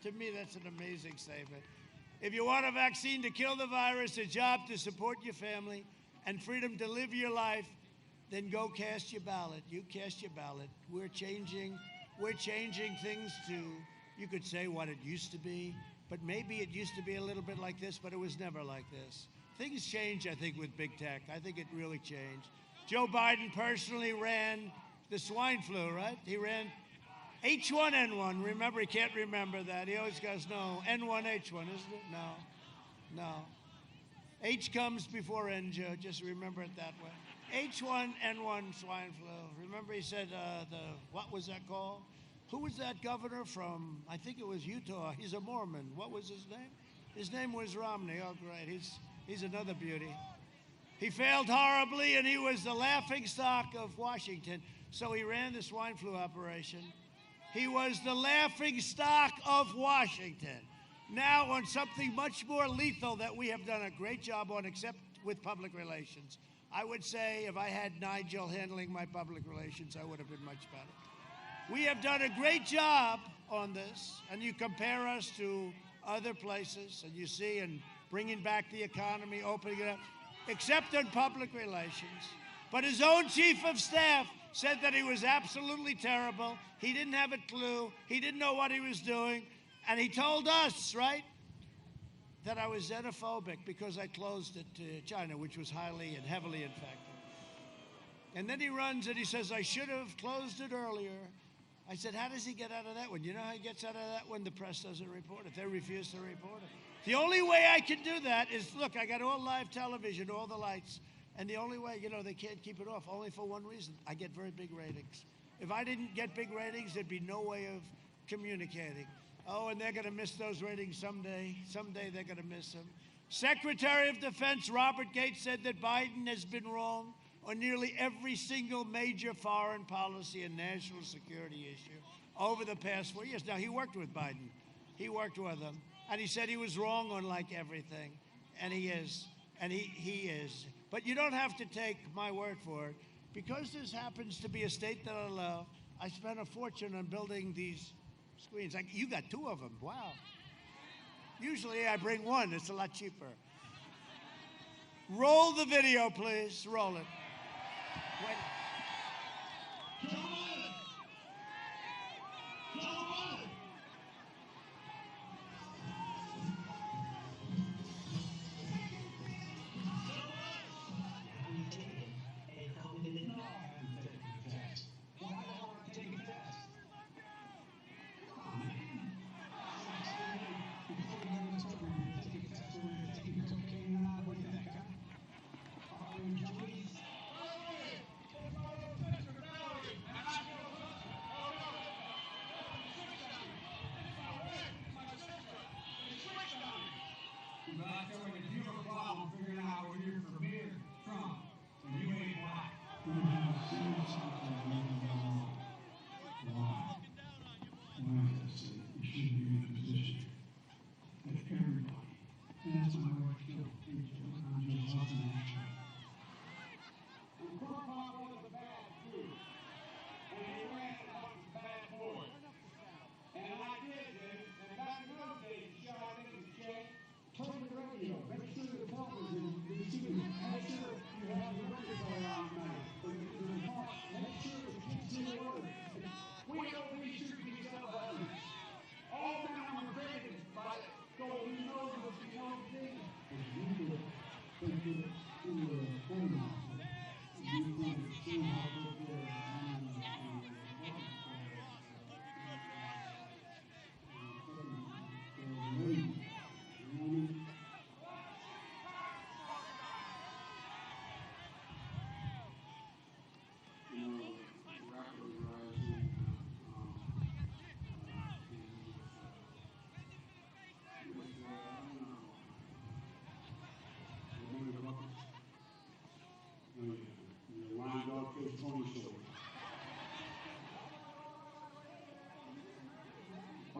To me, that's an amazing statement. If you want a vaccine to kill the virus, a job to support your family, and freedom to live your life, then go cast your ballot. You cast your ballot. We're changing things to, you could say, what it used to be, but maybe it used to be a little bit like this, but it was never like this. Things change, I think, with big tech. I think it really changed. Joe Biden personally ran the swine flu, right? He ran H1N1. Remember, he can't remember that. He always goes, no, N1H1, isn't it? No. H comes before N, Joe. Just remember it that way. H1N1 swine flu. Remember he said, what was that called? Who was that governor from, I think it was Utah. He's a Mormon. What was his name? His name was Romney. Oh, great. He's another beauty. He failed horribly, and he was the laughingstock of Washington. So he ran the swine flu operation. He was the laughingstock of Washington. Now on something much more lethal that we have done a great job on, except with public relations. I would say if I had Nigel handling my public relations, I would have been much better. We have done a great job on this, and you compare us to other places, and you see, and bringing back the economy, opening it up, except on public relations. But his own chief of staff said that he was absolutely terrible. He didn't have a clue. He didn't know what he was doing. And he told us, right, that I was xenophobic because I closed it to China, which was highly and heavily infected. And then he runs and he says, I should have closed it earlier. I said, how does he get out of that one? You know how he gets out of that one? The press doesn't report it. They refuse to report it. The only way I can do that is, look, I got all live television, all the lights. And the only way, they can't keep it off, only for one reason. I get very big ratings. If I didn't get big ratings, there'd be no way of communicating. Oh, and they're going to miss those ratings someday. Someday they're going to miss them. Secretary of Defense Robert Gates said that Biden has been wrong on nearly every single major foreign policy and national security issue over the past 4 years. Now, he worked with Biden. He worked with him. And he said he was wrong on like everything. And he is. And he is. But you don't have to take my word for it. Because this happens to be a state that I love, I spent a fortune on building these screens. You got 2 of them. Wow. Usually I bring 1. It's a lot cheaper. Roll the video, please. Roll it. Wait.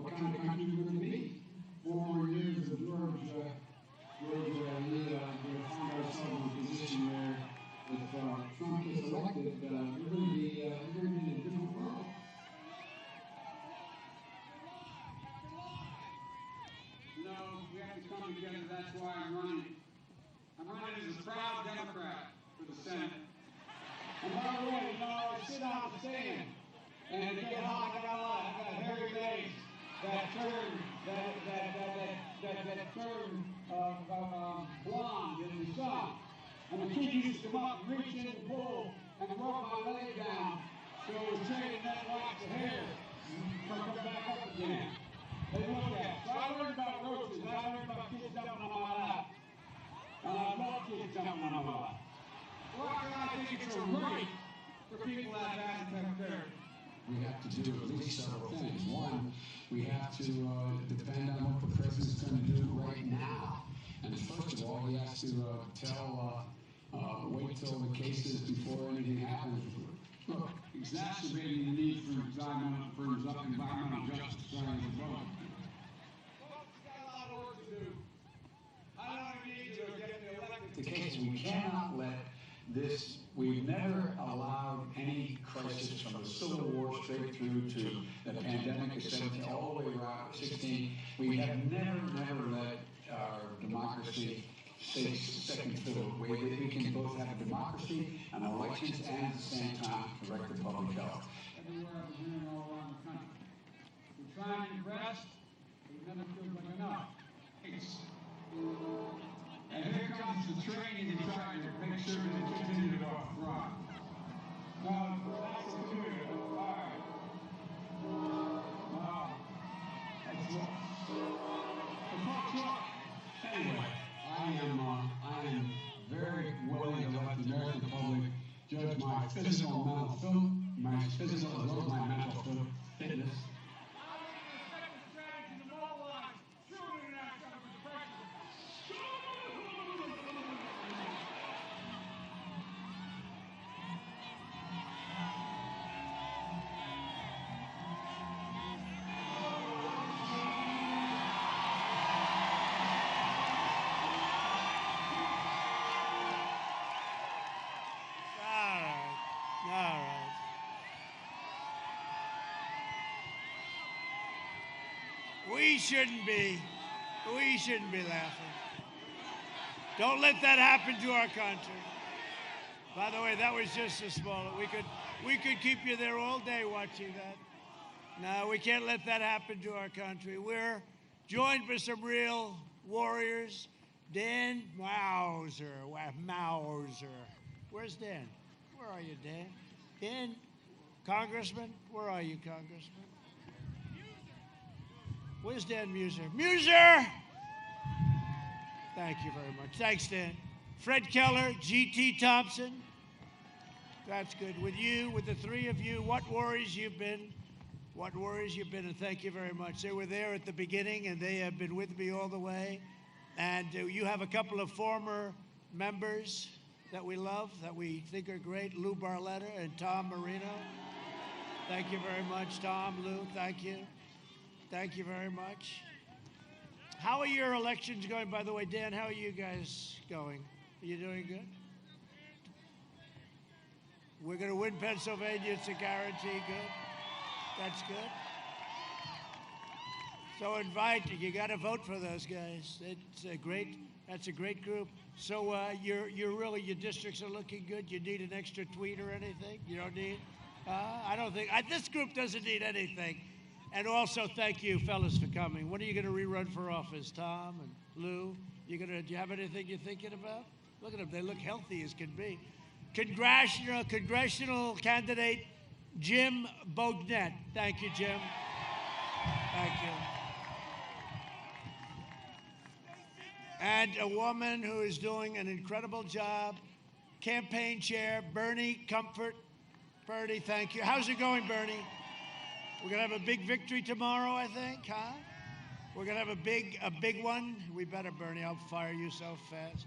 What kind of country we're going to be? 4 more years of Georgia, we find ourselves in a position where if Trump gets elected, we're going to be in a different world. We have to come together. That's why I'm running. I'm running as a proud Democrat for the Senate. And by the way, I sit on the stand and get hot. I got hairy legs that turn blonde in the sun. And the kid used to come up and reach in the pool and rub my leg down so it was taking that locks of hair and come back up again. They look at it. So I learned about roaches. I learned about kids jumping on my lap. And I love kids jumping on my lap. Well, I think it's a right for people that have asthmatic therapy. We have to do at least several things. One, we have to depend on what the president's going to do right now. And first of all, he has to wait till the cases before anything happens. Look, exacerbating the need for environmental justice starting as a vote. Folks got a lot of work to do. I don't need to get me elected. The case, we cannot let this, we've never allowed any crisis from the Civil War straight through to the pandemic of 17, all the way around 16. We have never let our democracy stay second fiddle. We can both have a democracy and elections and at the same time correct the public health. Everywhere I've been hearing all around the country. We're trying to rest, but it never feels like enough. And here comes the training to try to make sure that it continues off the front. Now, that's a good. All right. Wow. That's what. Anyway, I am very willing to let the American public judge my physical and mental fitness. We shouldn't be laughing. Don't let that happen to our country. By the way, that was just a small. We could keep you there all day watching that. No, we can't let that happen to our country. We're joined by some real warriors. Dan Mauser. Where's Dan? Where are you, Dan? Dan, Congressman? Where are you, Congressman? Where's Dan Muser? Muser! Thank you very much. Thanks, Dan. Fred Keller, G.T. Thompson. That's good. With you, with the three of you, what warriors you've been. What warriors you've been, and thank you very much. They were there at the beginning, and they have been with me all the way. And you have a couple of former members that we love, that we think are great, Lou Barletta and Tom Marino. Thank you very much, Tom, Lou, thank you. Thank you very much. How are your elections going, by the way? Dan, how are you guys going? Are you doing good? We're going to win Pennsylvania. It's a guarantee. Good. That's good. So you got to vote for those guys. That's a great group. So your districts are looking good. You need an extra tweet or anything? You don't need? I don't think, this group doesn't need anything. And also, thank you, fellas, for coming. When are you going to rerun for office, Tom and Lou? Do you have anything you're thinking about? Look at them. They look healthy as can be. Congressional candidate Jim Bognett. Thank you, Jim. Thank you. And a woman who is doing an incredible job, campaign chair, Bernie Comfort. Bernie, thank you. How's it going, Bernie? We're going to have a big victory tomorrow, I think, huh? We're going to have a big one. We better, Bernie. I'll fire you so fast.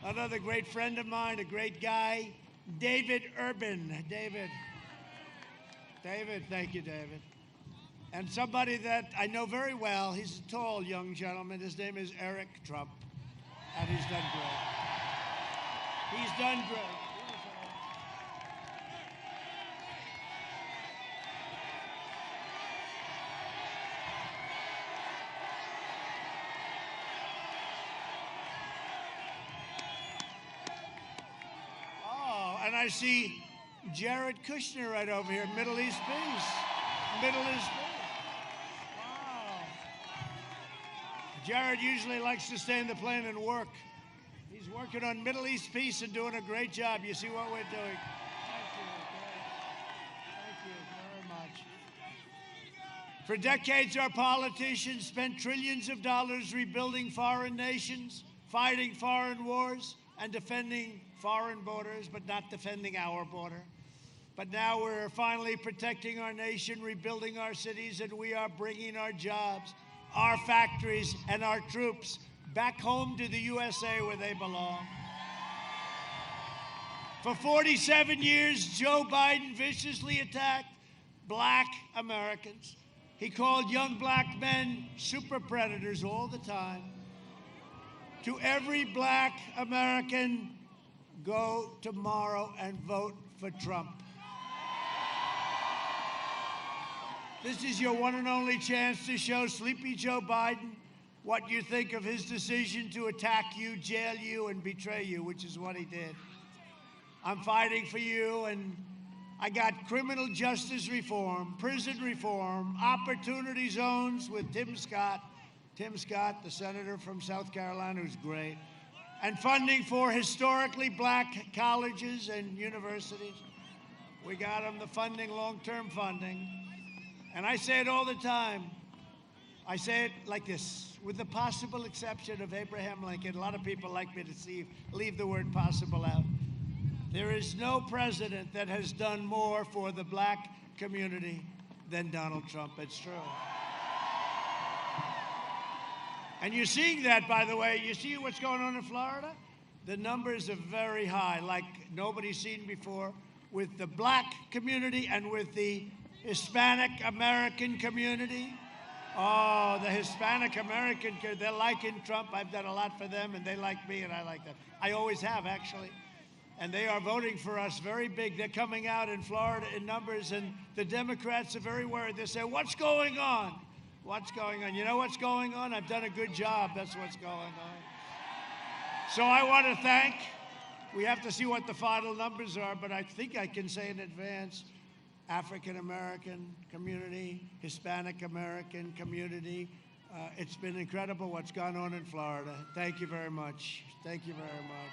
Another great friend of mine, a great guy, David Urban. David, thank you, David. And somebody that I know very well, he's a tall young gentleman. His name is Eric Trump. And he's done great. He's done great. And I see Jared Kushner right over here, Middle East Peace. Middle East Peace. Wow. Jared usually likes to stay in the plane and work. He's working on Middle East peace and doing a great job. You see what we're doing? Thank you. Thank you very much. For decades, our politicians spent trillions of dollars rebuilding foreign nations, fighting foreign wars, and defending foreign borders, but not defending our border. But now we're finally protecting our nation, rebuilding our cities, and we are bringing our jobs, our factories, and our troops back home to the USA where they belong. For 47 years, Joe Biden viciously attacked black Americans. He called young black men super predators all the time. To every black American, go tomorrow and vote for Trump. This is your one and only chance to show Sleepy Joe Biden what you think of his decision to attack you, jail you, and betray you, which is what he did. I'm fighting for you, and I got criminal justice reform, prison reform, opportunity zones with Tim Scott, the senator from South Carolina, who's great, and funding for historically black colleges and universities. We got them the funding, long-term funding. And I say it all the time. I say it like this, with the possible exception of Abraham Lincoln. A lot of people like me to leave the word possible out. There is no president that has done more for the black community than Donald Trump. It's true. And you're seeing that, by the way. You see what's going on in Florida? The numbers are very high, like nobody's seen before, with the black community and with the Hispanic American community. Oh, the Hispanic American, they're liking Trump. I've done a lot for them, and they like me, and I like them. I always have, actually. And they are voting for us very big. They're coming out in Florida in numbers, and the Democrats are very worried. They say, what's going on? What's going on? You know what's going on? I've done a good job. That's what's going on. So I want to thank, we have to see what the final numbers are, but I think I can say in advance, African American community, Hispanic American community. It's been incredible what's gone on in Florida. Thank you very much. Thank you very much.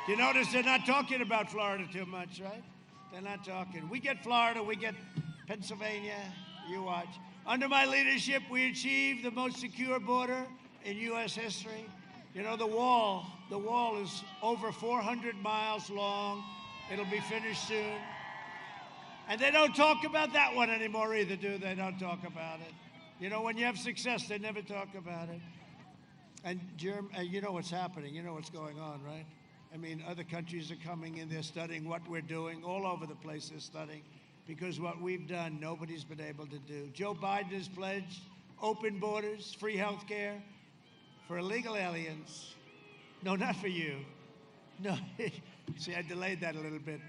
You notice they're not talking about Florida too much, right? They're not talking. We get Florida, we get Pennsylvania, you watch. Under my leadership, we achieved the most secure border in U.S. history. You know, the wall is over 400 miles long. It'll be finished soon. And they don't talk about that one anymore either, do they? They don't talk about it. You know, when you have success, they never talk about it. And you know what's happening. You know what's going on, right? I mean, other countries are coming in. They're studying what we're doing. All over the place they're studying. Because what we've done, nobody's been able to do. Joe Biden has pledged open borders, free health care for illegal aliens. No, not for you. No, see, I delayed that a little bit.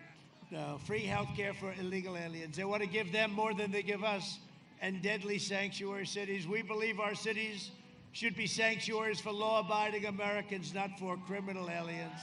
No, free health care for illegal aliens. They want to give them more than they give us. And deadly sanctuary cities. We believe our cities should be sanctuaries for law-abiding Americans, not for criminal aliens.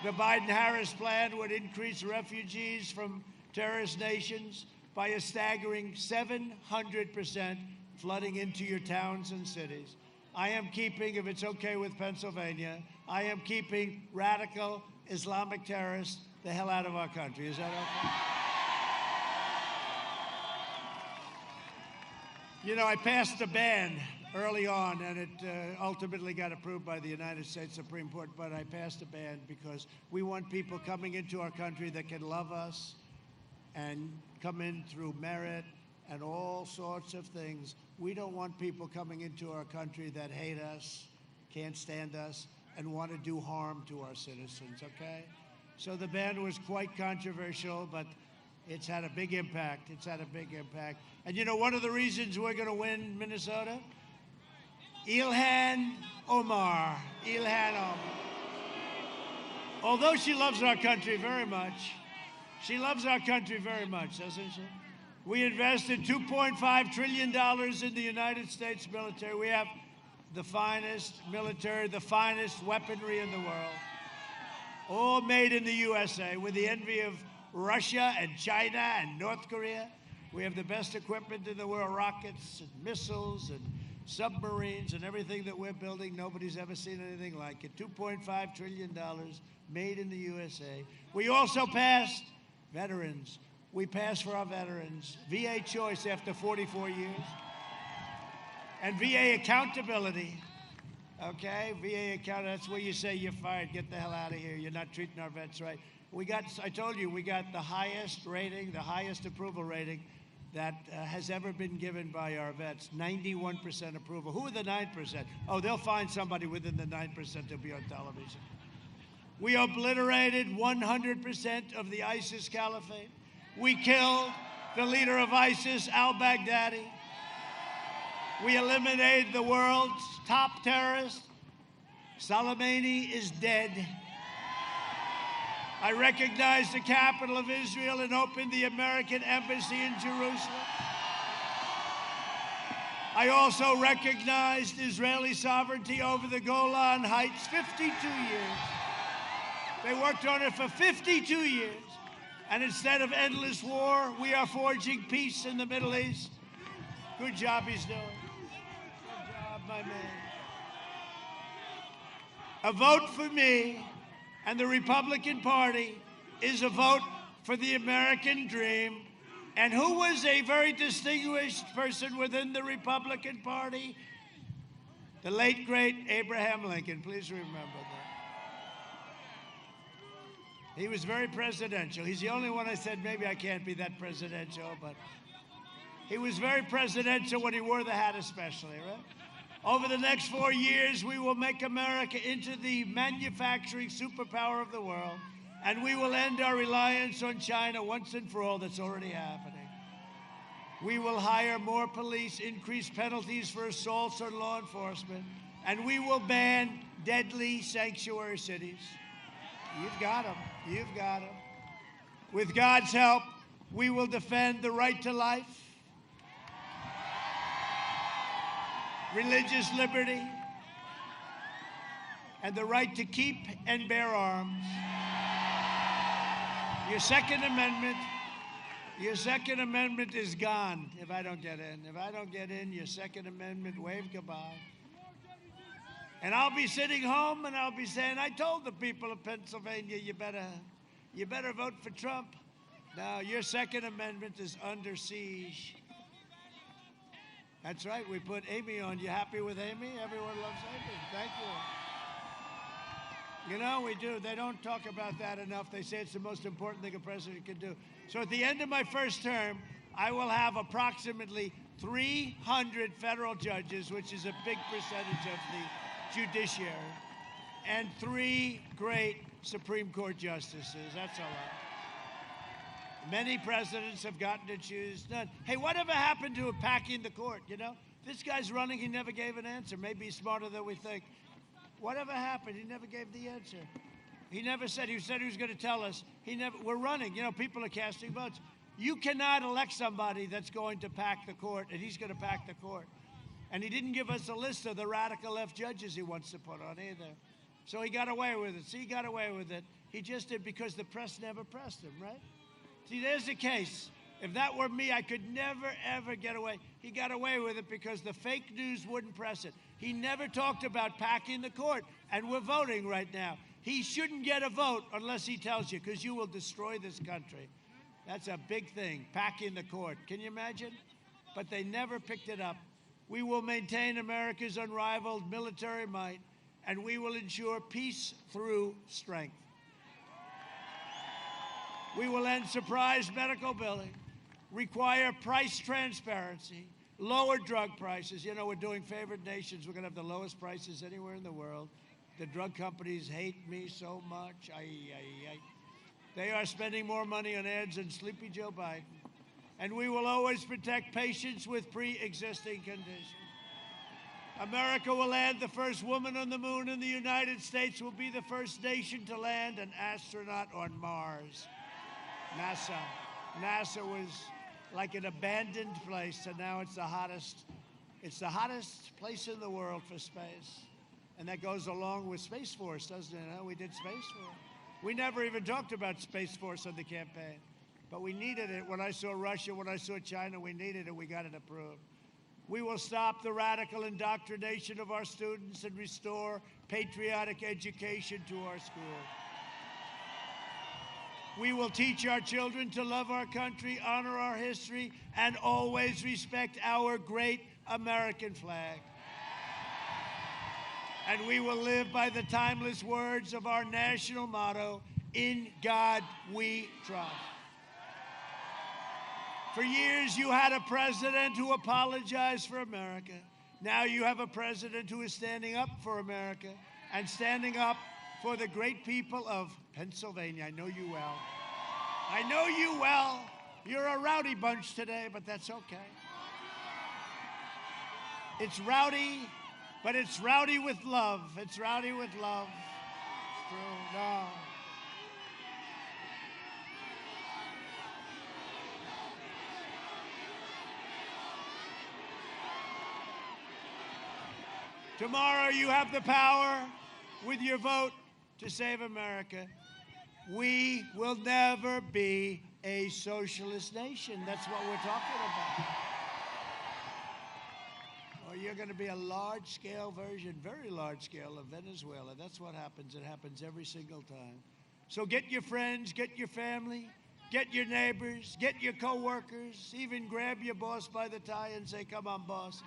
The Biden-Harris plan would increase refugees from terrorist nations by a staggering 700%, flooding into your towns and cities. I am keeping, if it's okay with Pennsylvania, I am keeping radical Islamic terrorists the hell out of our country. Is that okay? You know, I passed a ban early on, and it ultimately got approved by the United States Supreme Court, but I passed a ban because we want people coming into our country that can love us and come in through merit and all sorts of things. We don't want people coming into our country that hate us, can't stand us, and want to do harm to our citizens, okay? So the ban was quite controversial, but it's had a big impact. It's had a big impact. And you know, one of the reasons we're going to win Minnesota? Ilhan Omar. Ilhan Omar. Although she loves our country very much, she loves our country very much, doesn't she? We invested $2.5 trillion in the United States military. We have the finest military, the finest weaponry in the world, all made in the USA, with the envy of Russia and China and North Korea. We have the best equipment in the world, rockets and missiles and submarines, and everything that we're building. Nobody's ever seen anything like it. $2.5 trillion made in the USA. We also passed veterans. We passed for our veterans VA choice after 44 years. And VA accountability. Okay, VA account, that's where you say you're fired, get the hell out of here, you're not treating our vets right. I told you, we got the highest rating, the highest approval rating that has ever been given by our vets, 91% approval. Who are the 9%? Oh, they'll find somebody within the 9% to be on television. We obliterated 100% of the ISIS caliphate. We killed the leader of ISIS, al-Baghdadi. We eliminated the world's top terrorist. Soleimani is dead. I recognized the capital of Israel and opened the American embassy in Jerusalem. I also recognized Israeli sovereignty over the Golan Heights 52 years. They worked on it for 52 years. And instead of endless war, we are forging peace in the Middle East. Good job he's doing. Good job, my man. A vote for me and the Republican Party is a vote for the American dream. And who was a very distinguished person within the Republican Party? The late, great Abraham Lincoln. Please remember that. He was very presidential. He's the only one I said, maybe I can't be that presidential, but he was very presidential when he wore the hat especially, right? Over the next 4 years, we will make America into the manufacturing superpower of the world, and we will end our reliance on China once and for all. That's already happening. We will hire more police, increase penalties for assaults on law enforcement, and we will ban deadly sanctuary cities. You've got them. You've got them. With God's help, we will defend the right to life, religious liberty, and the right to keep and bear arms. Your Second Amendment is gone if I don't get in. If I don't get in, your Second Amendment, wave goodbye. And I'll be sitting home and I'll be saying, I told the people of Pennsylvania, you better vote for Trump. Now, your Second Amendment is under siege. That's right, we put Amy on. You happy with Amy? Everyone loves Amy. Thank you. You know, we do. They don't talk about that enough. They say it's the most important thing a president can do. So at the end of my first term, I will have approximately 300 federal judges, which is a big percentage of the judiciary, and 3 great Supreme Court justices. That's a lot. Many presidents have gotten to choose none. Hey, whatever happened to packing the court, you know? This guy's running, he never gave an answer. Maybe he's smarter than we think. Whatever happened, he never gave the answer. He never said, he said he was going to tell us. We're running, you know, people are casting votes. You cannot elect somebody that's going to pack the court, and he's going to pack the court. And he didn't give us a list of the radical left judges he wants to put on either. So he got away with it. See, he got away with it. He just did because the press never pressed him, right? See, there's the case. If that were me, I could never, ever get away. He got away with it because the fake news wouldn't press it. He never talked about packing the court, and we're voting right now. He shouldn't get a vote unless he tells you, because you will destroy this country. That's a big thing, packing the court. Can you imagine? But they never picked it up. We will maintain America's unrivaled military might, and we will ensure peace through strength. We will end surprise medical billing, require price transparency, lower drug prices. You know, we're doing favored nations. We're going to have the lowest prices anywhere in the world. The drug companies hate me so much. They are spending more money on ads than Sleepy Joe Biden. And we will always protect patients with pre-existing conditions. America will land the first woman on the moon, and the United States will be the first nation to land an astronaut on Mars. NASA was like an abandoned place, and now it's the hottest place in the world for space. And that goes along with Space Force, doesn't it? Huh? We did Space Force. We never even talked about Space Force on the campaign, but we needed it. When I saw Russia, when I saw China, we needed it. We got it approved. We will stop the radical indoctrination of our students and restore patriotic education to our schools. We will teach our children to love our country, honor our history, and always respect our great American flag. And we will live by the timeless words of our national motto, "In God we trust." For years, you had a president who apologized for America. Now you have a president who is standing up for America and standing up for the great people of Pennsylvania. I know you well. I know you well. You're a rowdy bunch today, but that's okay. It's rowdy, but it's rowdy with love. It's rowdy with love. It's true. No. Tomorrow you have the power with your vote to save America. We will never be a socialist nation. That's what we're talking about. Or you're going to be a large-scale version, very large-scale of Venezuela. That's what happens. It happens every single time. So get your friends, get your family, get your neighbors, get your coworkers, even grab your boss by the tie and say, "Come on, boss.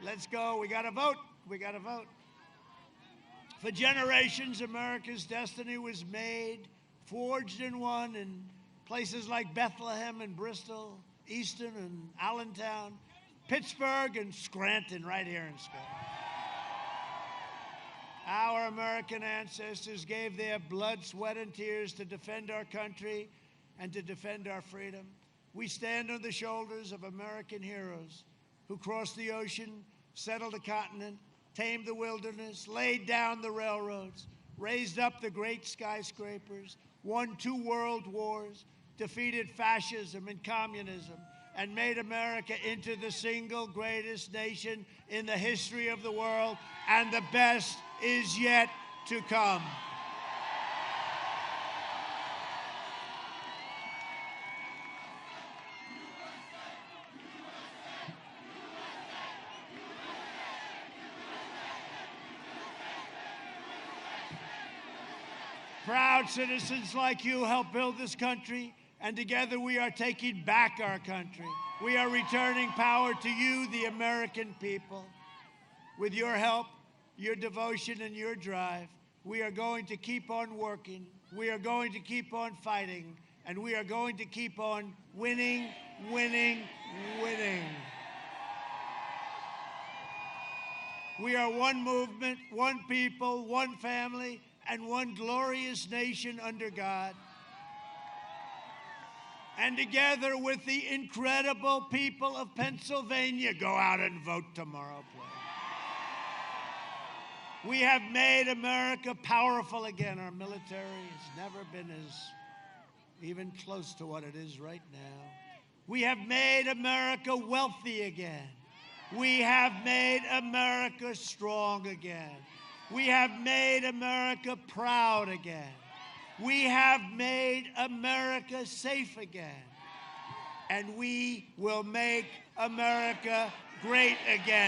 Let's go. We got to vote. We got to vote." For generations, America's destiny was made, forged and won in places like Bethlehem and Bristol, Easton and Allentown, Pittsburgh and Scranton, right here in Scranton. Our American ancestors gave their blood, sweat, and tears to defend our country and to defend our freedom. We stand on the shoulders of American heroes who crossed the ocean, settled the continent, tamed the wilderness, laid down the railroads, raised up the great skyscrapers, won 2 world wars, defeated fascism and communism, and made America into the single greatest nation in the history of the world, and the best is yet to come. Proud citizens like you help build this country, and together we are taking back our country. We are returning power to you, the American people. With your help, your devotion, and your drive, we are going to keep on working. We are going to keep on fighting, and we are going to keep on winning, winning, winning. We are one movement, one people, one family, and one glorious nation under God. And together with the incredible people of Pennsylvania, go out and vote tomorrow, please. We have made America powerful again. Our military has never been as even close to what it is right now. We have made America wealthy again. We have made America strong again. We have made America proud again. We have made America safe again. And we will make America great again.